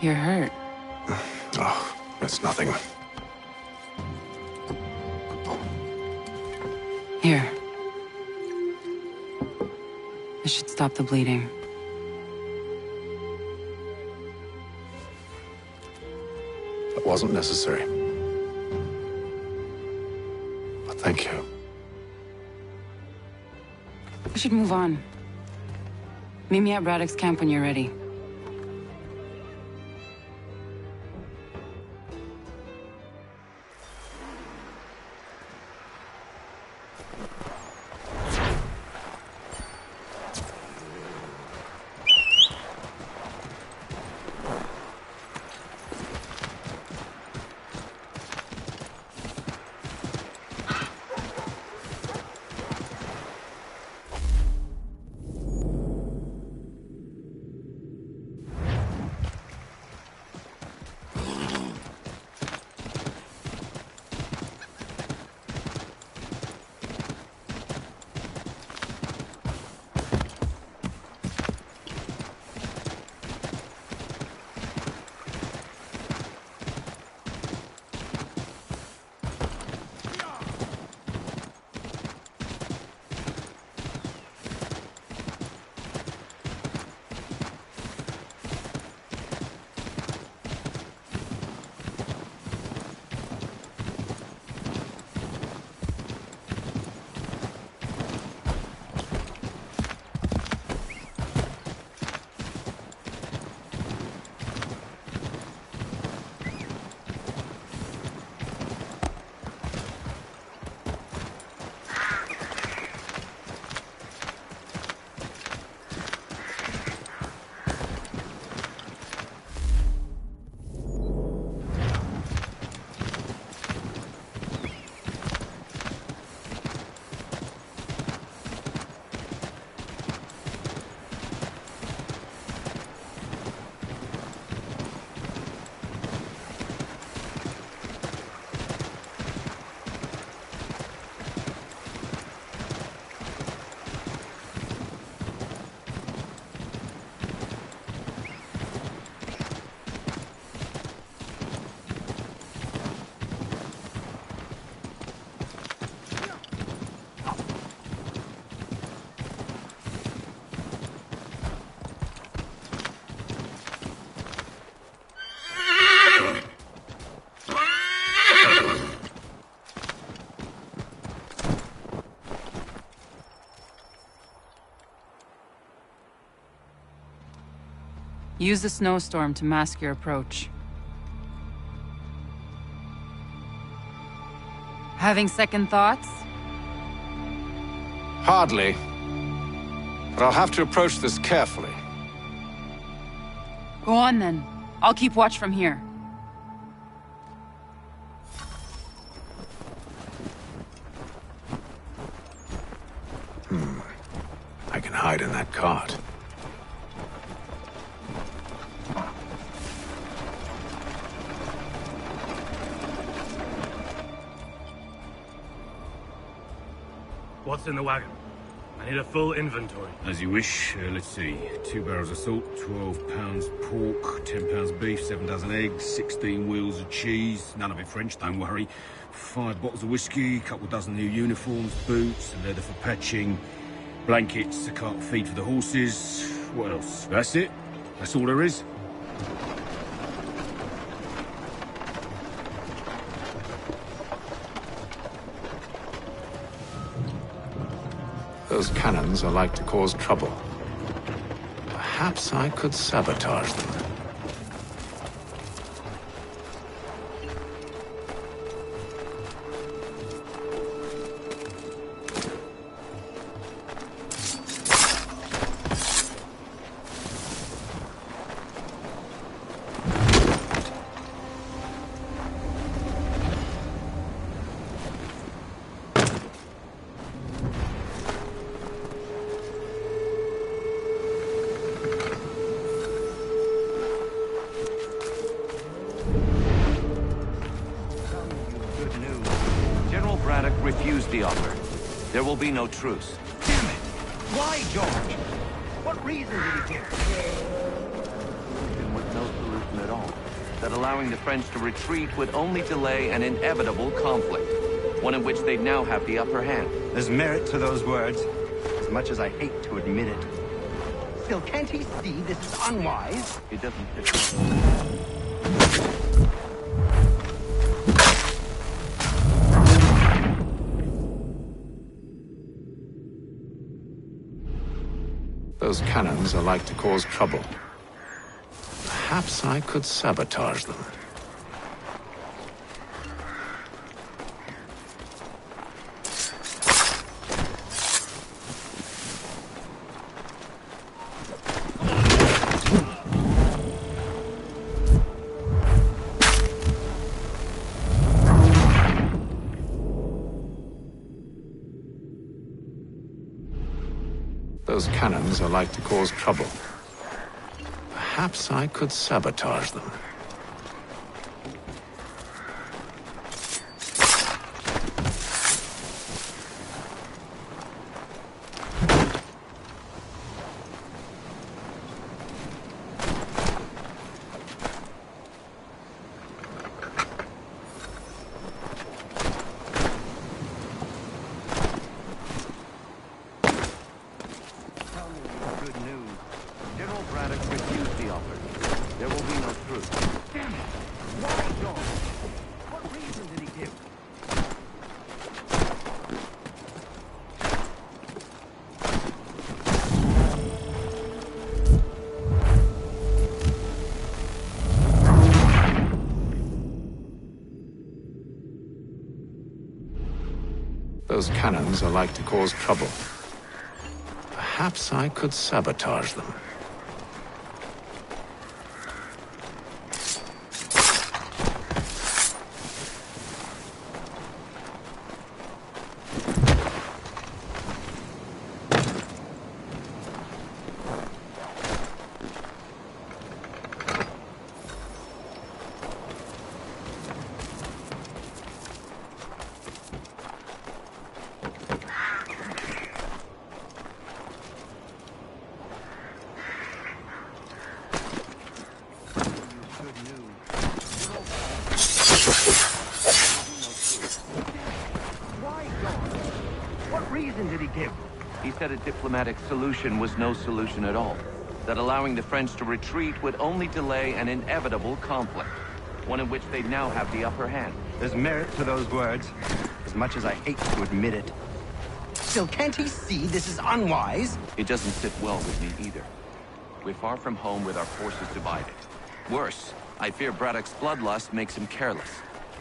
you're hurt. Oh, it's nothing. Here. This should stop the bleeding. That wasn't necessary. But thank you. We should move on. Meet me at Braddock's camp when you're ready. Use the snowstorm to mask your approach. Having second thoughts? Hardly. But I'll have to approach this carefully. Go on then. I'll keep watch from here. I can hide in that cart. What's in the wagon? I need a full inventory. As you wish. Let's see. 2 barrels of salt, 12 pounds pork, 10 pounds beef, 7 dozen eggs, 16 wheels of cheese. None of it French, don't worry. 5 bottles of whiskey, a couple dozen new uniforms, boots, leather for patching, blankets, a cart feed for the horses. What else? That's it. That's all there is. Those cannons are like to cause trouble. Perhaps I could sabotage them. Refused the offer. There will be no truce. Damn it! Why, George? What reason did he give? With no solution at all. that allowing the French to retreat would only delay an inevitable conflict, one in which they'd now have the upper hand. There's merit to those words, as much as I hate to admit it. Still, can't he see this is unwise? It doesn't fit. Those cannons are like to cause trouble. Perhaps I could sabotage them. Those cannons are like to cause trouble. Perhaps I could sabotage them. Those cannons are like to cause trouble. Perhaps I could sabotage them. That a diplomatic solution was no solution at all. That allowing the French to retreat would only delay an inevitable conflict, one in which they'd now have the upper hand. There's merit to those words, as much as I hate to admit it. Still, can't he see this is unwise? It doesn't sit well with me either. We're far from home with our forces divided. Worse, I fear Braddock's bloodlust makes him careless.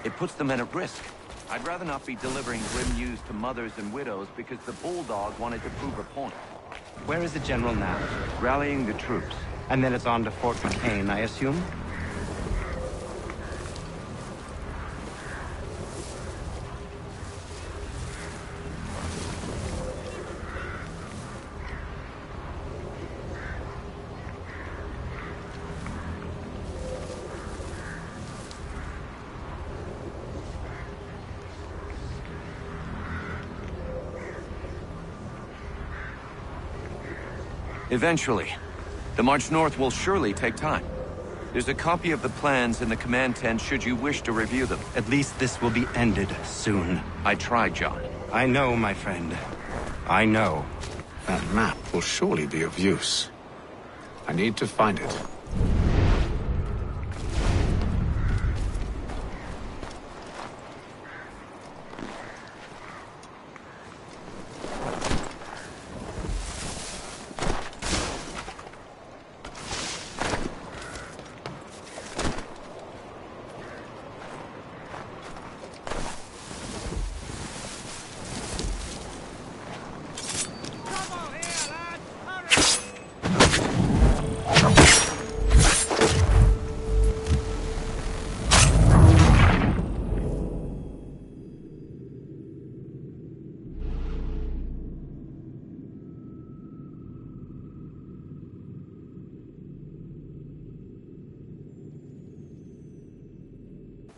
It puts the men at risk. I'd rather not be delivering grim news to mothers and widows because the Bulldog wanted to prove a point. Where is the general now? Rallying the troops. And then it's on to Fort McCain, I assume? Eventually. The march north will surely take time. There's a copy of the plans in the command tent should you wish to review them. At least this will be ended soon. I tried, John. I know, my friend. I know. That map will surely be of use. I need to find it.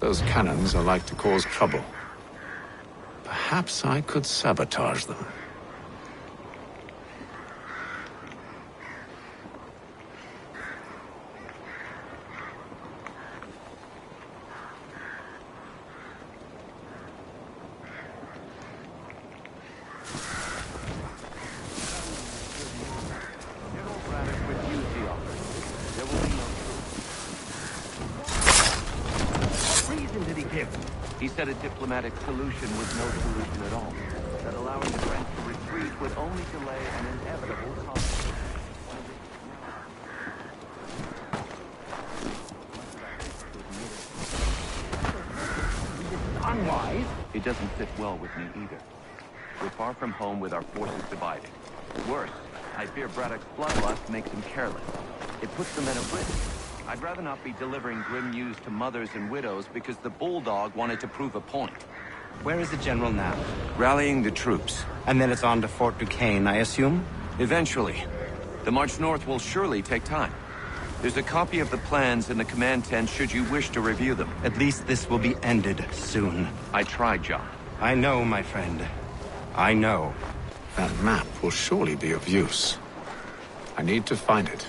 Those cannons are like to cause trouble. Perhaps I could sabotage them. him? He said a diplomatic solution was no solution at all. That allowing the French to retreat would only delay an inevitable conflict. Unwise. It doesn't sit well with me either. We're far from home with our forces divided. Worse, I fear Braddock's bloodlust makes him careless. It puts the men at risk. I'd rather not be delivering grim news to mothers and widows because the Bulldog wanted to prove a point. Where is the General now? Rallying the troops. And then it's on to Fort Duquesne, I assume? Eventually. The march north will surely take time. There's a copy of the plans in the command tent should you wish to review them. At least this will be ended soon. I tried, John. I know, my friend. I know. That map will surely be of use. I need to find it.